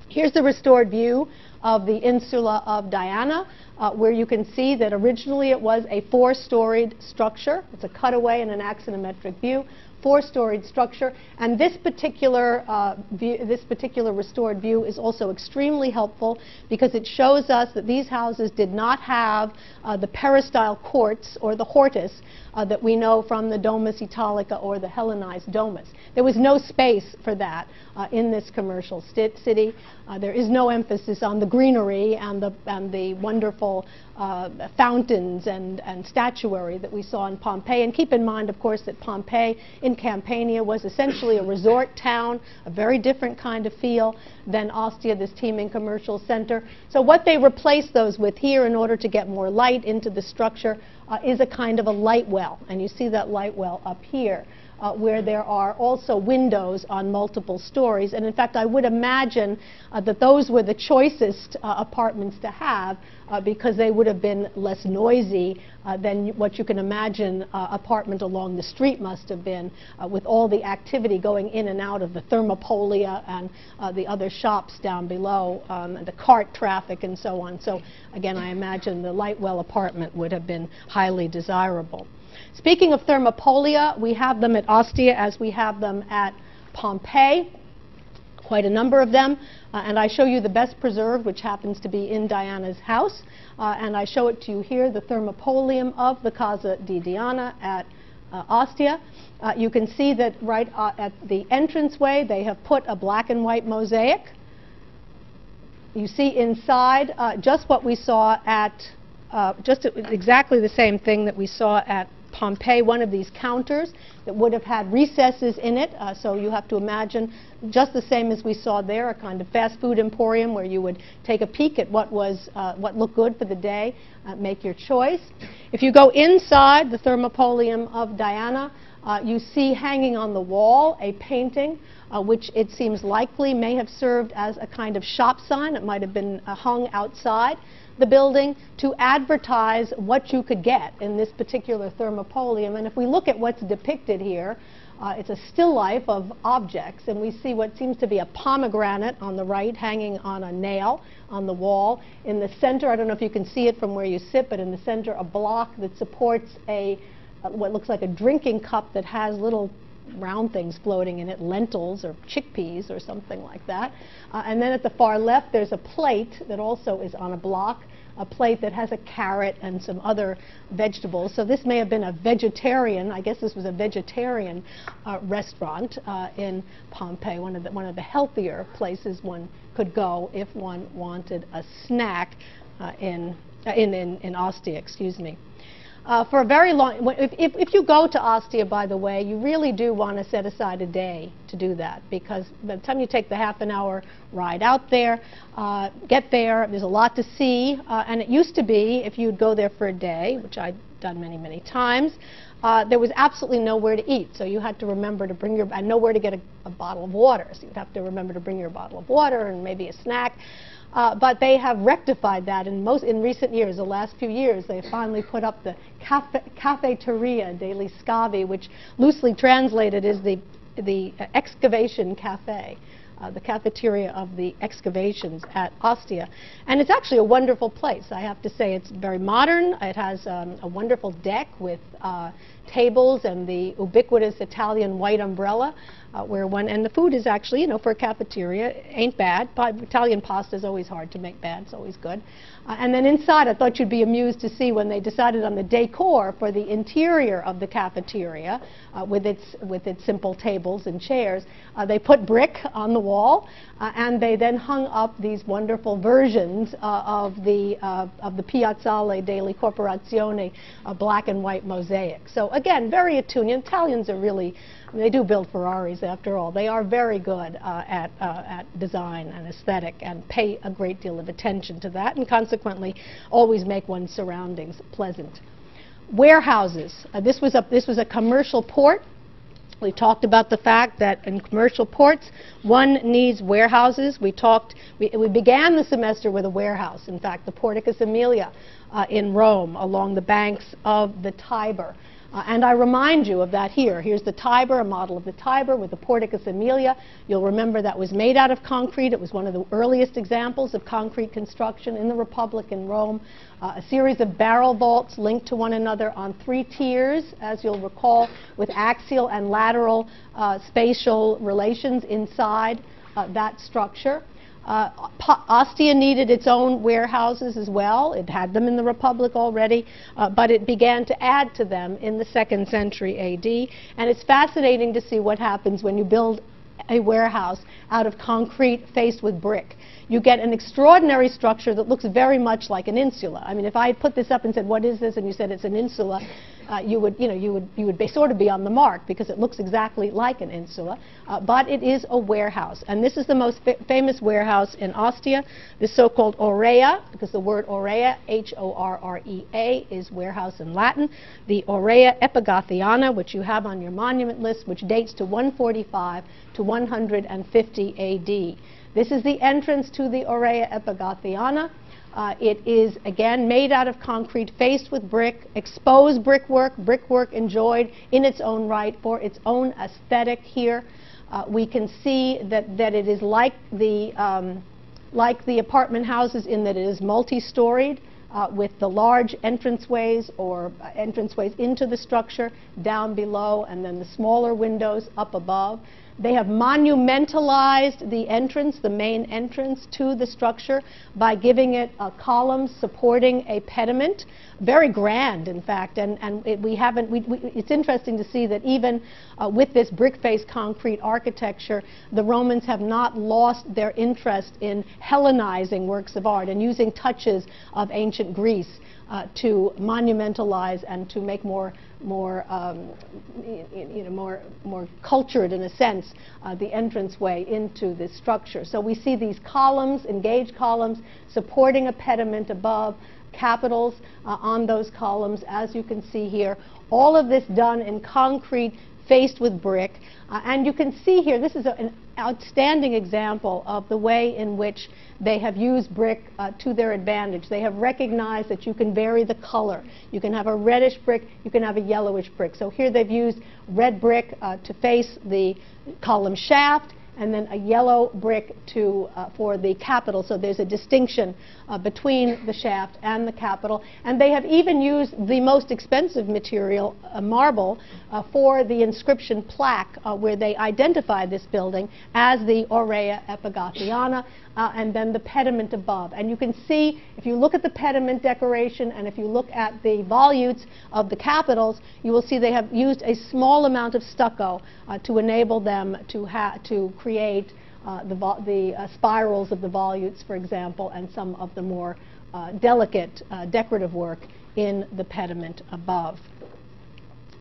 Here's the restored view of the insula of Diana, where you can see that originally it was a four-storied structure. It's a cutaway and an axonometric view. Four-storied structure, and this particular restored view is also extremely helpful because it shows us that these houses did not have the peristyle courts or the hortus that we know from the Domus Italica or the Hellenized domus. There was no space for that in this commercial city. There is no emphasis on the greenery and the wonderful fountains and statuary that we saw in Pompeii. And keep in mind, of course, that Pompeii in Campania was essentially a resort town, a very different kind of feel than Ostia, this teeming commercial center. So what they replaced those with here in order to get more light into the structure is a kind of a light well. And you see that light well up here, where there are also windows on multiple stories. And in fact, I would imagine that those were the choicest apartments to have because they would have been less noisy than what you can imagine apartment along the street must have been with all the activity going in and out of the Thermopolia and the other shops down below, and the cart traffic and so on. So again, I imagine the Lightwell apartment would have been highly desirable. Speaking of Thermopolia, we have them at Ostia as we have them at Pompeii, quite a number of them. And I show you the best preserved, which happens to be in Diana's house. And I show it to you here, the Thermopolium of the Casa di Diana at Ostia. You can see that right at the entranceway, they have put a black and white mosaic. You see inside just what we saw at, just exactly the same thing that we saw at Pompeii, one of these counters that would have had recesses in it. So you have to imagine just the same as we saw there, a kind of fast food emporium where you would take a peek at what looked good for the day, make your choice. If you go inside the Thermopolium of Diana, you see hanging on the wall a painting which it seems likely may have served as a kind of shop sign. It might have been hung outside the building to advertise what you could get in this particular Thermopolium. And if we look at what's depicted here, it's a still life of objects, and we see what seems to be a pomegranate on the right hanging on a nail on the wall. In the center, I don't know if you can see it from where you sit, but in the center a block that supports what looks like a drinking cup that has little round things floating in it, lentils or chickpeas or something like that. And then at the far left there's a plate that also is on a block, a plate that has a carrot and some other vegetables. So this may have been a vegetarian, I guess this was a vegetarian restaurant in Pompeii, one of the healthier places one could go if one wanted a snack in Ostia, excuse me. For a very long, if you go to Ostia, by the way, you really do want to set aside a day to do that, because by the time you take the half-an-hour ride out there, get there, there's a lot to see, and it used to be, if you'd go there for a day, which I'd done many, many times, there was absolutely nowhere to eat, so you had to remember to bring your, and nowhere to get a bottle of water, so you'd have to remember to bring your bottle of water and maybe a snack. But they have rectified that in recent years, the last few years. They finally put up the Cafeteria degli Scavi, which loosely translated is the excavation cafe, the cafeteria of the excavations at Ostia. And it's actually a wonderful place. I have to say, it's very modern. It has a wonderful deck with tables and the ubiquitous Italian white umbrella, and the food is actually, you know, for a cafeteria, ain't bad. Italian pasta is always hard to make bad, it's always good. And then inside, I thought you'd be amused to see when they decided on the decor for the interior of the cafeteria, with its simple tables and chairs. They put brick on the wall, and they then hung up these wonderful versions of the Piazzale delle Corporazioni, black and white mosaic. So again, very attuned. Italians are really, they do build Ferraris after all. They are very good at design and aesthetic, and pay a great deal of attention to that, and consequently always make one's surroundings pleasant. Warehouses. This was a commercial port. We talked about the fact that in commercial ports, one needs warehouses. We began the semester with a warehouse. In fact, the Porticus Aemilia in Rome, along the banks of the Tiber. And I remind you of that here. Here's the Tiber, a model of the Tiber with the Porticus Aemilia. You'll remember that was made out of concrete. It was one of the earliest examples of concrete construction in the Republic in Rome. A series of barrel vaults linked to one another on 3 tiers, as you'll recall, with axial and lateral spatial relations inside that structure. Ostia needed its own warehouses as well. It had them in the Republic already, but it began to add to them in the 2nd century A.D. And it's fascinating to see what happens when you build a warehouse out of concrete faced with brick. You get an extraordinary structure that looks very much like an insula. I mean, if I had put this up and said, "What is this?" and you said it's an insula, you would sort of be on the mark, because it looks exactly like an insula. But it is a warehouse, and this is the most famous warehouse in Ostia, the so-called Aurea, because the word Aurea, H-O-R-R-E-A, is warehouse in Latin. The Aurea Epigothiana, which you have on your monument list, which dates to 145 to 150 A.D. This is the entrance to the Aurea Epigothiana. It is, again, made out of concrete, faced with brick, exposed brickwork enjoyed in its own right for its own aesthetic here. We can see that it is like the apartment houses in that it is multi-storied, with the large entranceways or entranceways into the structure down below, and then the smaller windows up above. They have monumentalized the entrance, the main entrance to the structure, by giving it columns supporting a pediment. Very grand, in fact, and it's interesting to see that even with this brick-faced concrete architecture, the Romans have not lost their interest in Hellenizing works of art and using touches of ancient Greece to monumentalize and to make more cultured, in a sense, the entranceway into this structure. So we see these columns, engaged columns, supporting a pediment above, capitals on those columns, as you can see here. All of this done in concrete, faced with brick. And you can see here, this is an outstanding example of the way in which they have used brick to their advantage. They have recognized that you can vary the color. You can have a reddish brick, you can have a yellowish brick. So here they've used red brick to face the column shaft, and then a yellow brick for the capital. So there's a distinction between the shaft and the capital. And they have even used the most expensive material, marble, for the inscription plaque, where they identify this building as the Aurea Epigothiana, and then the pediment above. And you can see, if you look at the pediment decoration and if you look at the volutes of the capitals, you will see they have used a small amount of stucco to enable them to create the spirals of the volutes, for example, and some of the more delicate decorative work in the pediment above.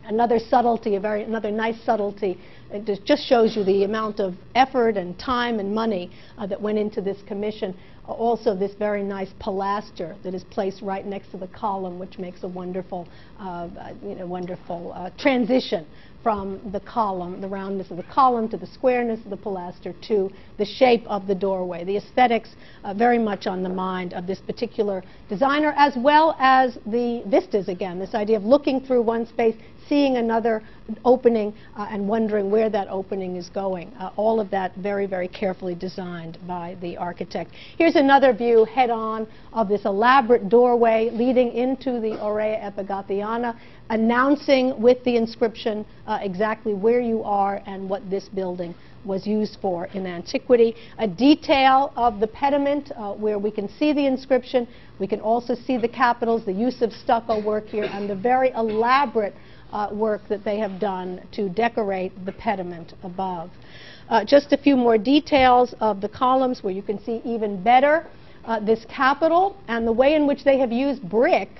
Another subtlety, another nice subtlety, it just shows you the amount of effort and time and money that went into this commission. Also, this very nice pilaster that is placed right next to the column, which makes a wonderful, wonderful transition from the column, the roundness of the column, to the squareness of the pilaster, to the shape of the doorway. The aesthetics very much on the mind of this particular designer, as well as the vistas again, this idea of looking through one space, seeing another opening, and wondering where that opening is going. All of that very, very carefully designed by the architect. Here's another view head-on of this elaborate doorway leading into the Aurea Epigothiana, announcing with the inscription exactly where you are and what this building was used for in antiquity. A detail of the pediment where we can see the inscription. We can also see the capitals, the use of stucco work here, and the very elaborate work that they have done to decorate the pediment above. Just a few more details of the columns where you can see even better this capital and the way in which they have used brick.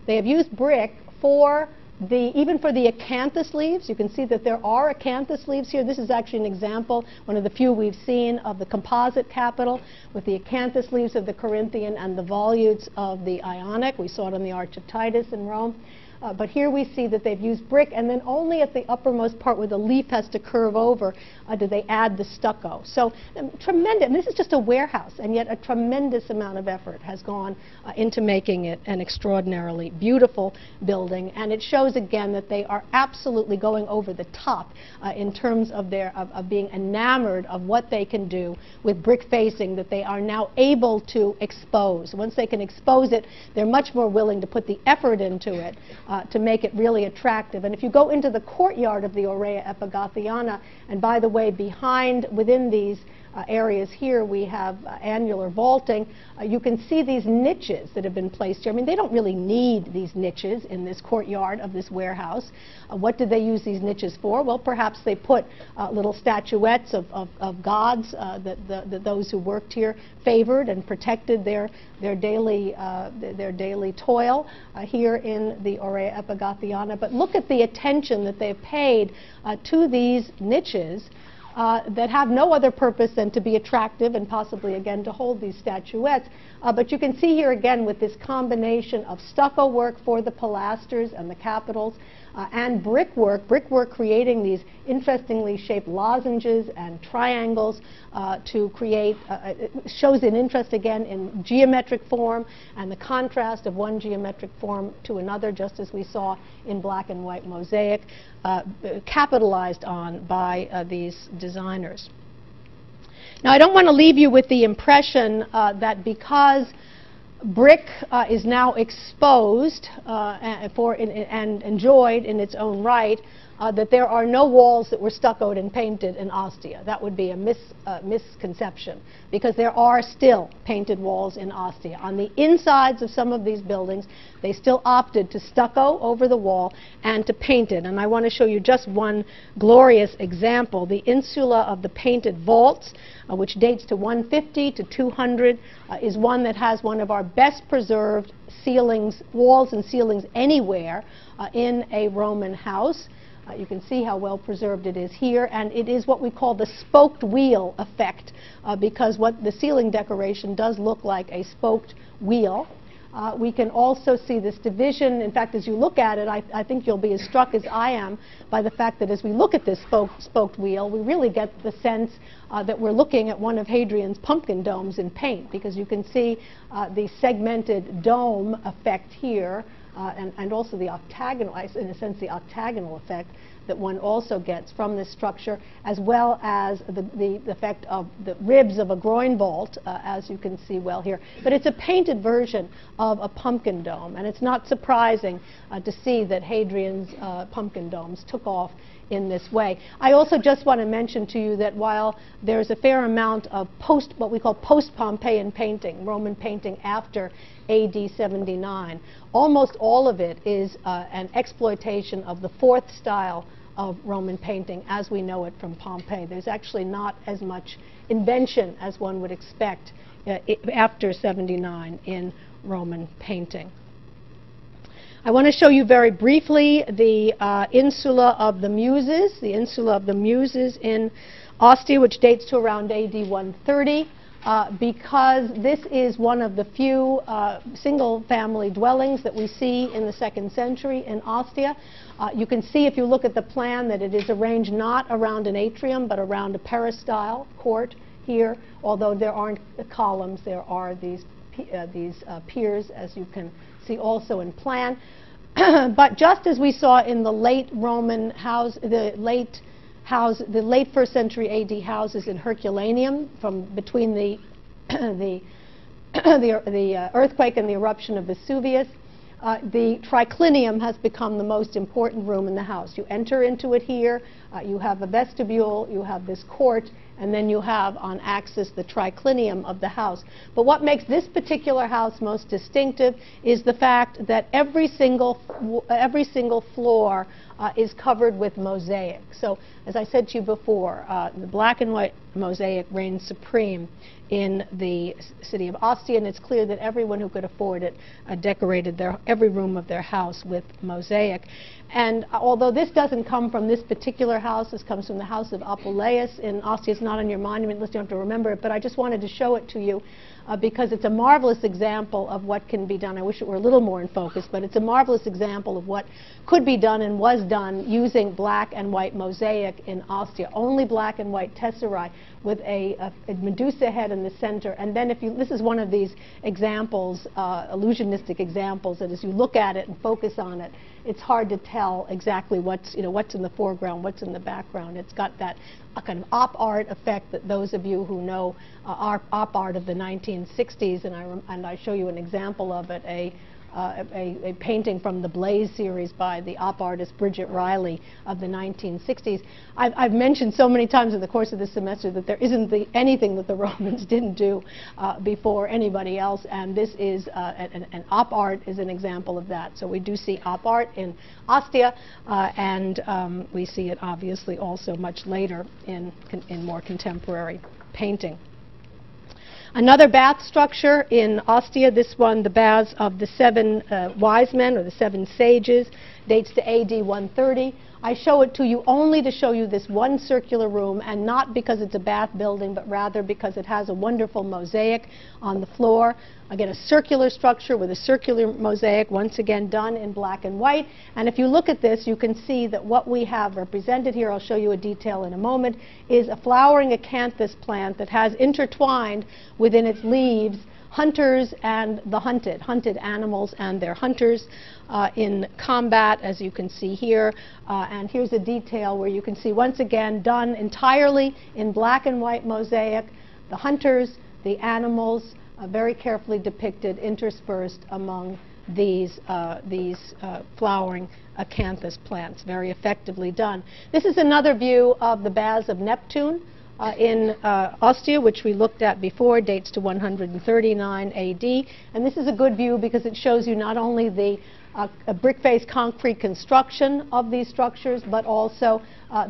They have used brick for even for the acanthus leaves. You can see that there are acanthus leaves here. This is actually an example, one of the few we've seen, of the composite capital with the acanthus leaves of the Corinthian and the volutes of the Ionic. We saw it on the Arch of Titus in Rome. But here we see that they've used brick, and then only at the uppermost part where the leaf has to curve over do they add the stucco. So tremendous. And this is just a warehouse, and yet a tremendous amount of effort has gone into making it an extraordinarily beautiful building. And it shows again that they are absolutely going over the top in terms of of being enamored of what they can do with brick facing that they are now able to expose. Once they can expose it, they're much more willing to put the effort into it to make it really attractive. And if you go into the courtyard of the Aurea Epigothiana, and by the way, within these areas here we have annular vaulting, you can see these niches that have been placed here. I mean, they don't really need these niches in this courtyard of this warehouse. What did they use these niches for? Well, perhaps they put little statuettes of gods that those who worked here favored and protected their daily toil here in the Aurea Epigothiana. But look at the attention that they've paid to these niches that have no other purpose than to be attractive and possibly, again, to hold these statuettes. But you can see here again with this combination of stucco work for the pilasters and the capitals and brickwork creating these interestingly shaped lozenges and triangles to create, shows an interest again in geometric form and the contrast of one geometric form to another, just as we saw in black and white mosaic, capitalized on by these designers. Now, I don't want to leave you with the impression that because brick is now exposed and enjoyed in its own right, that there are no walls that were stuccoed and painted in Ostia. That would be a misconception, because there are still painted walls in Ostia. On the insides of some of these buildings, they still opted to stucco over the wall and to paint it. And I want to show you just one glorious example. The insula of the painted vaults, which dates to 150 to 200, is one that has one of our best preserved ceilings, walls and ceilings anywhere in a Roman house. You can see how well preserved it is here, and it is what we call the spoked wheel effect, because what the ceiling decoration does look like a spoked wheel. We can also see this division. In fact, as you look at it, I think you'll be as struck as I am by the fact that as we look at this spoked wheel, we really get the sense that we're looking at one of Hadrian's pumpkin domes in paint, because you can see the segmented dome effect here, and also the octagonal, in a sense, the octagonal effect that one also gets from this structure, as well as the effect of the ribs of a groin vault, as you can see well here. But it's a painted version of a pumpkin dome, and it's not surprising to see that Hadrian's pumpkin domes took off in this way. I also just want to mention to you that while there's a fair amount of what we call post-Pompeian painting, Roman painting after AD 79, almost all of it is an exploitation of the fourth style of Roman painting as we know it from Pompeii. There's actually not as much invention as one would expect after 79 in Roman painting. I want to show you very briefly the Insula of the Muses, in Ostia, which dates to around AD 130, because this is one of the few single-family dwellings that we see in the 2nd century in Ostia. You can see if you look at the plan that it is arranged not around an atrium but around a peristyle court here, although there aren't columns, there are these piers, as you can see also in plan. But just as we saw in the late Roman house, the late 1st century AD houses in Herculaneum, from between the earthquake and the eruption of Vesuvius, the triclinium has become the most important room in the house. You enter into it here, you have a vestibule, you have this court, and then you have on axis the triclinium of the house. But what makes this particular house most distinctive is the fact that every single floor is covered with mosaic. So, as I said to you before, the black and white mosaic reigns supreme in the city of Ostia, and it's clear that everyone who could afford it decorated every room of their house with mosaic. And although this doesn't come from this particular house, this comes from the house of Apuleius in Ostia. It's not on your monument list, you don't have to remember it, but I just wanted to show it to you because it's a marvelous example of what can be done. I wish it were a little more in focus, but it's a marvelous example of what could be done and was done using black and white mosaic in Ostia. Only black and white tesserae with a Medusa head in the center. And then this is one of these examples, illusionistic examples, that as you look at it and focus on it, it's hard to tell exactly what's in the foreground, what's in the background. It's got that kind of op art effect that those of you who know op art of the 1960s, and I show you an example of it, a painting from the Blaze series by the op artist Bridget Riley of the 1960s. I've mentioned so many times in the course of this semester that there isn't anything that the Romans didn't do before anybody else, and this is an op art is an example of that. So we do see op art in Ostia, and we see it obviously also much later in more contemporary painting. Another bath structure in Ostia, this one, the baths of the 7 wise men, or the 7 sages, dates to AD 130. I show it to you only to show you this one circular room, and not because it's a bath building, but rather because it has a wonderful mosaic on the floor. Again, a circular structure with a circular mosaic, once again done in black and white. And if you look at this, you can see that what we have represented here, I'll show you a detail in a moment, is a flowering acanthus plant that has intertwined within its leaves hunters and the hunted animals and their hunters in combat, as you can see here. And here's a detail where you can see, once again, done entirely in black and white mosaic, the hunters, the animals, very carefully depicted, interspersed among these flowering acanthus plants. Very effectively done. This is another view of the baths of Neptune in Ostia, which we looked at before, dates to 139 AD. And this is a good view because it shows you not only the brick-faced concrete construction of these structures, but also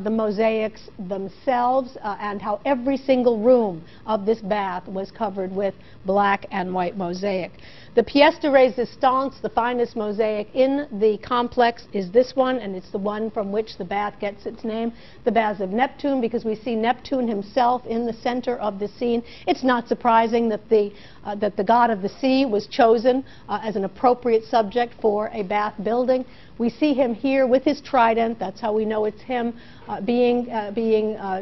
the mosaics themselves, and how every single room of this bath was covered with black and white mosaic. The pièce de résistance, the finest mosaic in the complex, is this one, and it's the one from which the bath gets its name, the baths of Neptune, because we see Neptune himself in the center of the scene. It's not surprising that the god of the sea was chosen as an appropriate subject for a bath building. We see him here with his trident. That's how we know it's him, being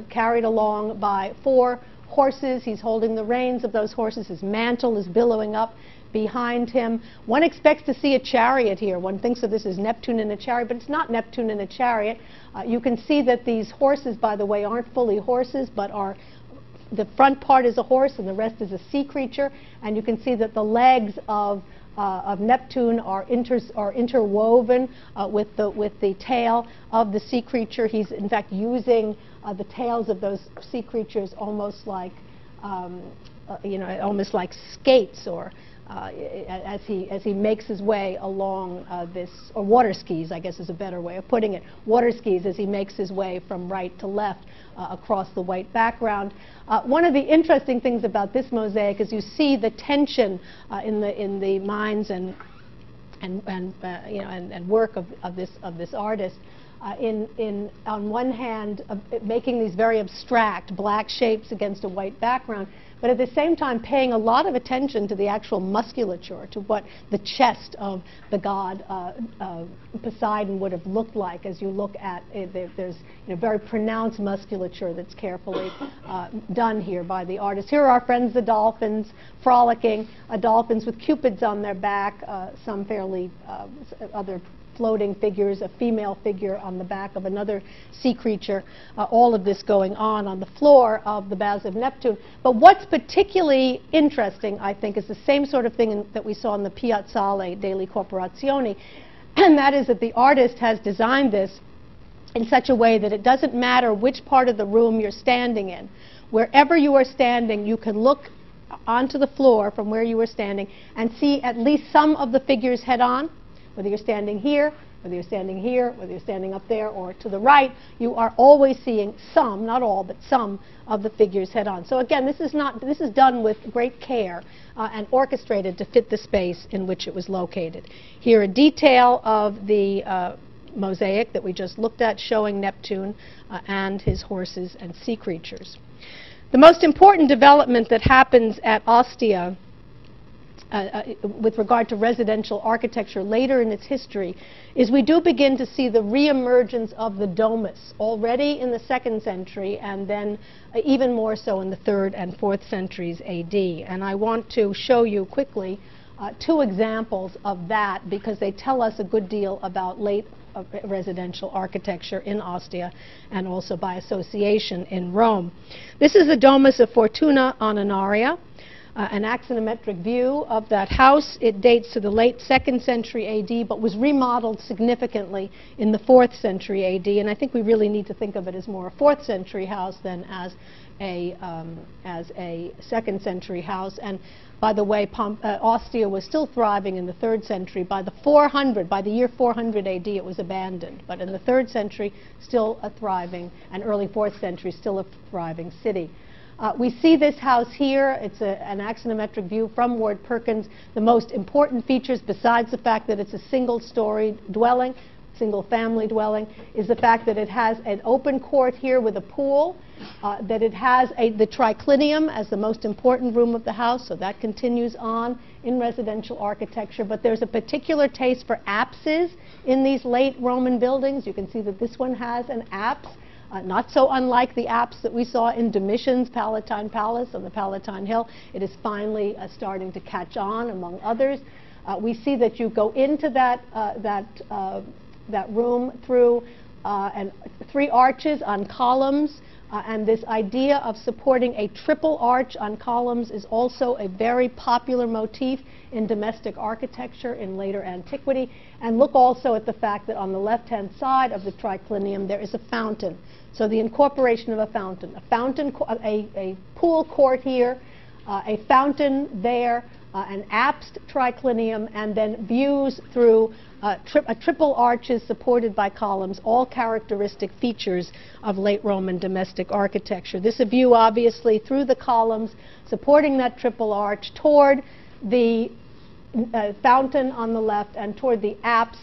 carried along by 4 horses. He's holding the reins of those horses. His mantle is billowing up behind him. One expects to see a chariot here. One thinks of this as Neptune in a chariot, but it's not Neptune in a chariot. You can see that these horses, by the way, aren't fully horses, but the front part is a horse and the rest is a sea creature. And you can see that the legs of Neptune are interwoven with the tail of the sea creature. He's in fact using the tails of those sea creatures almost like almost like skates, or as he makes his way along this, or water skis, I guess is a better way of putting it, water skis as he makes his way from right to left across the white background. One of the interesting things about this mosaic is you see the tension in the minds and and work of this artist. On one hand, making these very abstract black shapes against a white background, but at the same time paying a lot of attention to the actual musculature, to what the chest of the god Poseidon would have looked like. As you look at it, there's very pronounced musculature that's carefully done here by the artist. Here are our friends the dolphins frolicking, dolphins with cupids on their back, some fairly other floating figures, a female figure on the back of another sea creature, all of this going on the floor of the Baths of Neptune. But what's particularly interesting, I think, is the same sort of thing that we saw in the Piazzale delle Corporazioni, and that is that the artist has designed this in such a way that it doesn't matter which part of the room you're standing in. Wherever you are standing, you can look onto the floor from where you were standing and see at least some of the figures head on. Whether you're standing here, whether you're standing here, whether you're standing up there or to the right, you are always seeing some, not all, but some of the figures head on. So again, this is done with great care and orchestrated to fit the space in which it was located. Here a detail of the mosaic that we just looked at showing Neptune and his horses and sea creatures. The most important development that happens at Ostia with regard to residential architecture later in its history is we do begin to see the reemergence of the domus already in the 2nd century and then even more so in the 3rd and 4th centuries AD. And I want to show you quickly 2 examples of that because they tell us a good deal about late residential architecture in Ostia and also by association in Rome. This is the Domus of Fortuna Ononaria. An axonometric view of that house. It dates to the late 2nd century AD, but was remodeled significantly in the 4th century AD. And I think we really need to think of it as more a 4th century house than as a 2nd century house. And by the way, Ostia was still thriving in the 3rd century. By the year 400 AD, it was abandoned. But in the 3rd century, still a thriving, and early 4th century, still a thriving city. We see this house here. It's an axonometric view from Ward Perkins. The most important features, besides the fact that it's a single-story dwelling, single-family dwelling, is the fact that it has an open court here with a pool, that it has the triclinium as the most important room of the house, so that continues on in residential architecture. But there's a particular taste for apses in these late Roman buildings. You can see that this one has an apse. Not so unlike the apse that we saw in Domitian's Palatine Palace on the Palatine Hill. It is finally starting to catch on, among others. We see that you go into that room through 3 arches on columns, and this idea of supporting a triple arch on columns is also a very popular motif in domestic architecture in later antiquity. And look also at the fact that on the left-hand side of the triclinium there is a fountain. So the incorporation of a fountain, a pool court here, a fountain there, an apsed triclinium, and then views through triple arches supported by columns, all characteristic features of late Roman domestic architecture. This is a view obviously through the columns supporting that triple arch toward the fountain on the left and toward the apse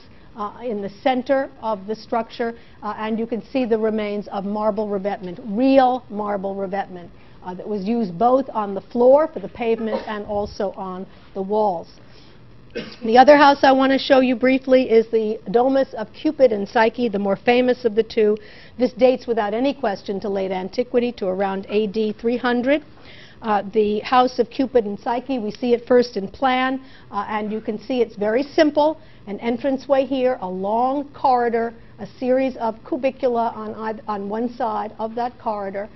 in the center of the structure, and you can see the remains of marble revetment, real marble revetment that was used both on the floor for the pavement and also on the walls. The other house I want to show you briefly is the Domus of Cupid and Psyche, the more famous of the 2. This dates without any question to late antiquity, to around AD 300. The house of Cupid and Psyche, we see it first in plan, and you can see it's very simple. An entranceway here, a long corridor, a series of cubicula on one side of that corridor.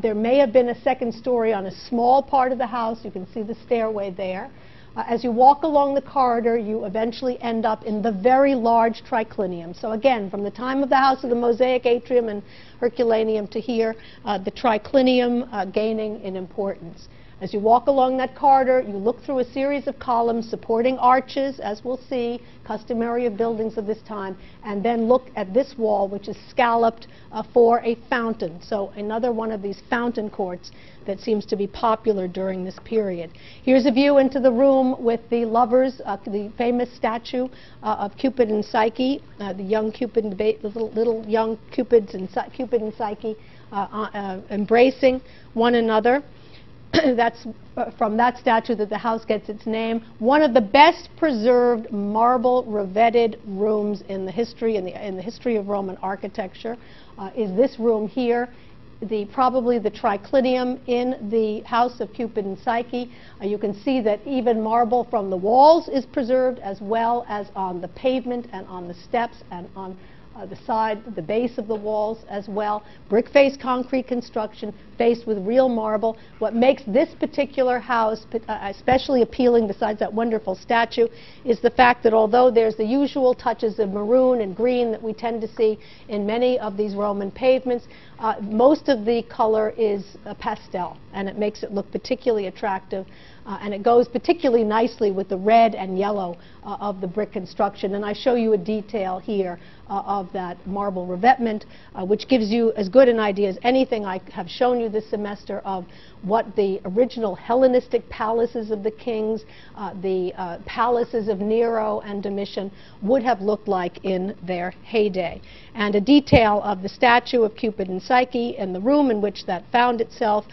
There may have been a 2nd story on a small part of the house. You can see the stairway there. As you walk along the corridor, you eventually end up in the very large triclinium. So again, from the time of the House of the Mosaic Atrium and Herculaneum to here, the triclinium gaining in importance. As you walk along that corridor, you look through a series of columns supporting arches, as we'll see, customary of buildings of this time, and then look at this wall, which is scalloped for a fountain. So another one of these fountain courts that seems to be popular during this period. Here's a view into the room with the lovers, the famous statue of Cupid and Psyche, the young Cupid, the little young Cupid and Psyche embracing one another. That's from that statue that the house gets its name. One of the best preserved marble revetted rooms in the history of Roman architecture is this room here. Probably the triclinium in the house of Cupid and Psyche. You can see that even marble from the walls is preserved, as well as on the pavement and on the steps and on the side, the base of the walls as well. Brick-faced concrete construction faced with real marble. What makes this particular house especially appealing, besides that wonderful statue, is the fact that although there's the usual touches of maroon and green that we tend to see in many of these Roman pavements, most of the color is pastel, and it makes it look particularly attractive. And it goes particularly nicely with the red and yellow of the brick construction. And I show you a detail here of that marble revetment, which gives you as good an idea as anything I have shown you this semester of what the original Hellenistic palaces of the kings, the palaces of Nero and Domitian would have looked like in their heyday. And a detail of the statue of Cupid and Psyche and the room in which that found itself.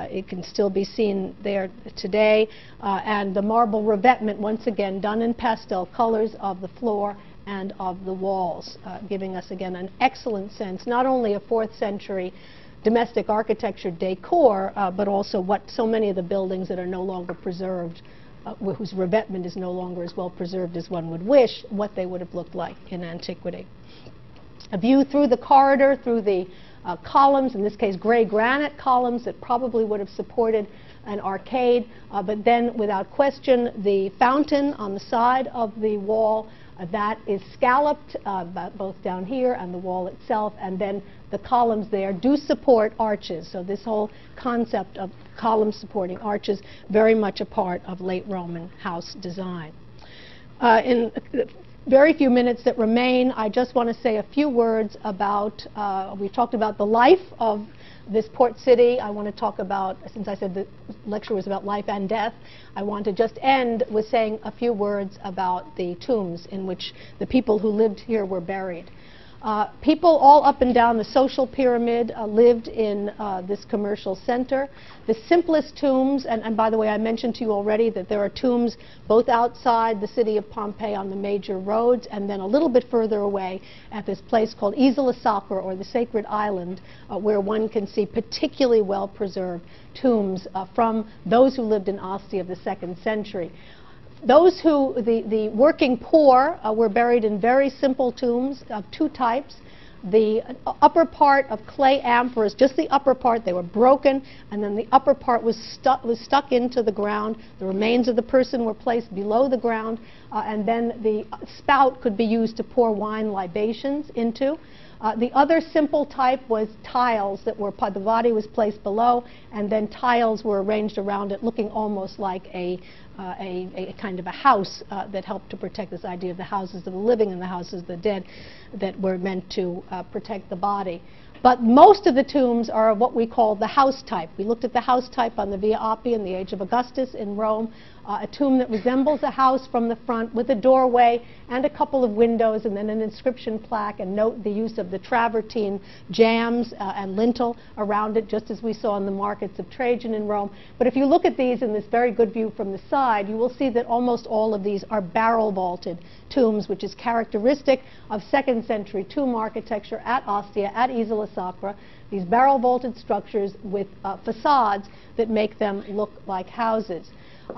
It can still be seen there today. And the marble revetment, once again, done in pastel colors of the floor and of the walls, giving us, again, an excellent sense, not only of 4th century domestic architecture decor, but also what so many of the buildings that are no longer preserved, whose revetment is no longer as well preserved as one would wish, what they would have looked like in antiquity. A view through the corridor, through the columns, in this case gray granite columns that probably would have supported an arcade, but then without question the fountain on the side of the wall, that is scalloped both down here and the wall itself, and then the columns there do support arches. So this whole concept of columns supporting arches, very much a part of late Roman house design. In the very few minutes that remain, I just want to say a few words about, we talked about the life of this port city. I want to talk about, since I said the lecture was about life and death, I want to just end with saying a few words about the tombs in which the people who lived here were buried. People all up and down the social pyramid lived in this commercial center. The simplest tombs, and by the way, I mentioned to you already that there are tombs both outside the city of Pompeii on the major roads, and then a little bit further away at this place called Isola Sacra, or the Sacred Island, where one can see particularly well-preserved tombs from those who lived in Ostia of the 2nd century. Those who, the working poor, were buried in very simple tombs of 2 types. The upper part of clay amphoras, just the upper part, they were broken, and then the upper part was stuck into the ground. The remains of the person were placed below the ground, and then the spout could be used to pour wine libations into. The other simple type was tiles that were, the body was placed below, and then tiles were arranged around it, looking almost like a kind of a house that helped to protect this idea of the houses of the living and the houses of the dead that were meant to protect the body. But most of the tombs are what we call the house type. We looked at the house type on the Via Appia in the age of Augustus in Rome, a tomb that resembles a house from the front with a doorway and a couple of windows and then an inscription plaque, and note the use of the travertine jambs and lintel around it, just as we saw in the markets of Trajan in Rome. But if you look at these in this very good view from the side, you will see that almost all of these are barrel vaulted tombs, which is characteristic of 2nd century tomb architecture at Ostia, at Isola Sacra. These barrel vaulted structures with facades that make them look like houses.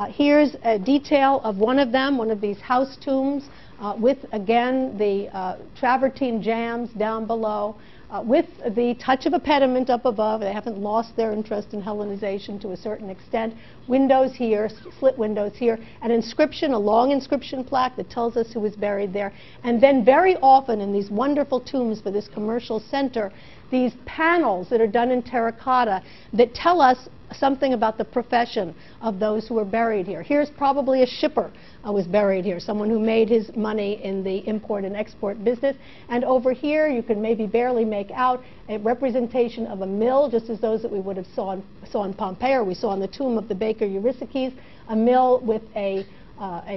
Here's a detail of one of them, one of these house tombs, with, again, the travertine jambs down below, with the touch of a pediment up above. They haven't lost their interest in Hellenization to a certain extent. Windows here, slit windows here, an inscription, a long inscription plaque that tells us who was buried there. And then very often in these wonderful tombs for this commercial center, these panels that are done in terracotta that tell us something about the profession of those who were buried here. Here's probably a shipper was buried here, someone who made his money in the import and export business. And over here, you can maybe barely make out a representation of a mill, just as those that we would have saw in Pompeii, or we saw in the tomb of the baker Eurysakes, a mill with a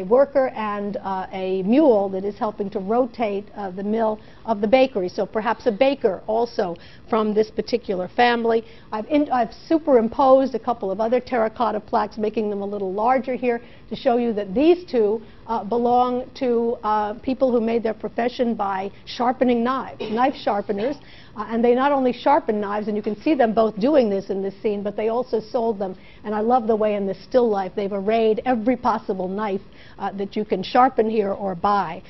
worker and a mule that is helping to rotate the mill of the bakery. So perhaps a baker also from this particular family. I've superimposed a couple of other terracotta plaques, making them a little larger here to show you that these two belong to people who made their profession by sharpening knives, knife sharpeners. And they not only sharpen knives, and you can see them both doing this in this scene, but they also sold them. And I love the way in this still life they've arrayed every possible knife that you can sharpen here or buy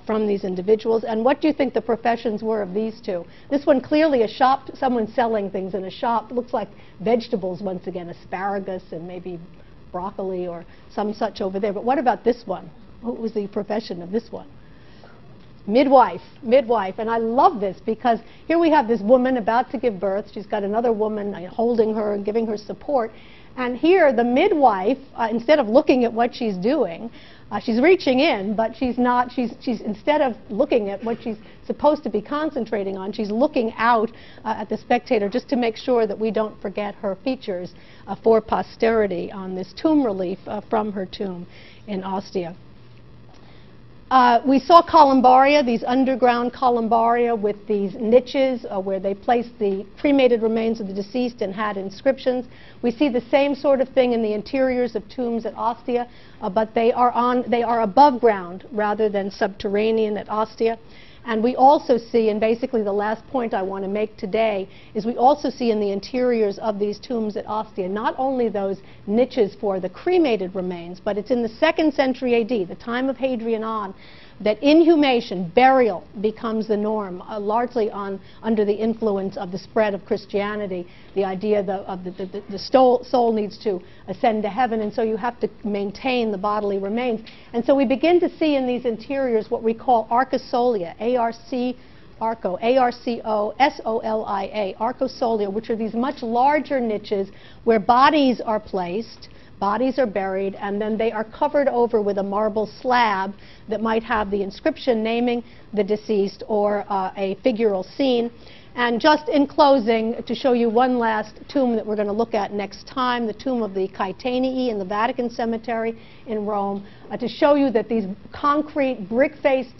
from these individuals. And what do you think the professions were of these two? This one clearly a shop, someone selling things in a shop. Looks like vegetables once again, asparagus and maybe broccoli or some such over there. But what about this one? What was the profession of this one? Midwife. And I love this because here we have this woman about to give birth. She's got another woman holding her and giving her support. And here the midwife, instead of looking at what she's doing, she's reaching in, but she's not, she's instead of looking at what she's supposed to be concentrating on, she's looking out at the spectator just to make sure that we don't forget her features for posterity on this tomb relief from her tomb in Ostia. We saw columbaria, these underground columbaria with these niches where they placed the cremated remains of the deceased and had inscriptions. We see the same sort of thing in the interiors of tombs at Ostia, but they are above ground rather than subterranean at Ostia. And we also see, and basically the last point I want to make today, is we also see in the interiors of these tombs at Ostia not only those niches for the cremated remains, but it's in the 2nd century AD, the time of Hadrian on, that inhumation, burial, becomes the norm, largely under the influence of the spread of Christianity, the idea of the soul needs to ascend to heaven, and so you have to maintain the bodily remains. And so we begin to see in these interiors what we call arcosolia, A-R-C-O-S-O-L-I-A, arcosolia, which are these much larger niches where bodies are placed. Bodies are buried, and then they are covered over with a marble slab that might have the inscription naming the deceased or a figural scene. And just in closing, to show you one last tomb that we're going to look at next time, the tomb of the Caetanei in the Vatican Cemetery in Rome, to show you that these concrete, brick-faced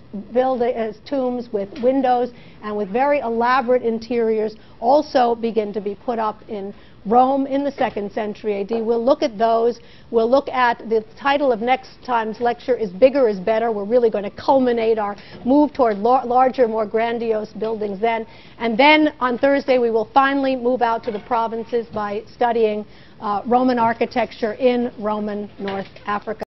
tombs with windows and with very elaborate interiors also begin to be put up in Rome in the 2nd century AD. We'll look at those. We'll look at the title of next time's lecture is Bigger is Better. We're really going to culminate our move toward larger, more grandiose buildings then. And then on Thursday we will finally move out to the provinces by studying Roman architecture in Roman North Africa.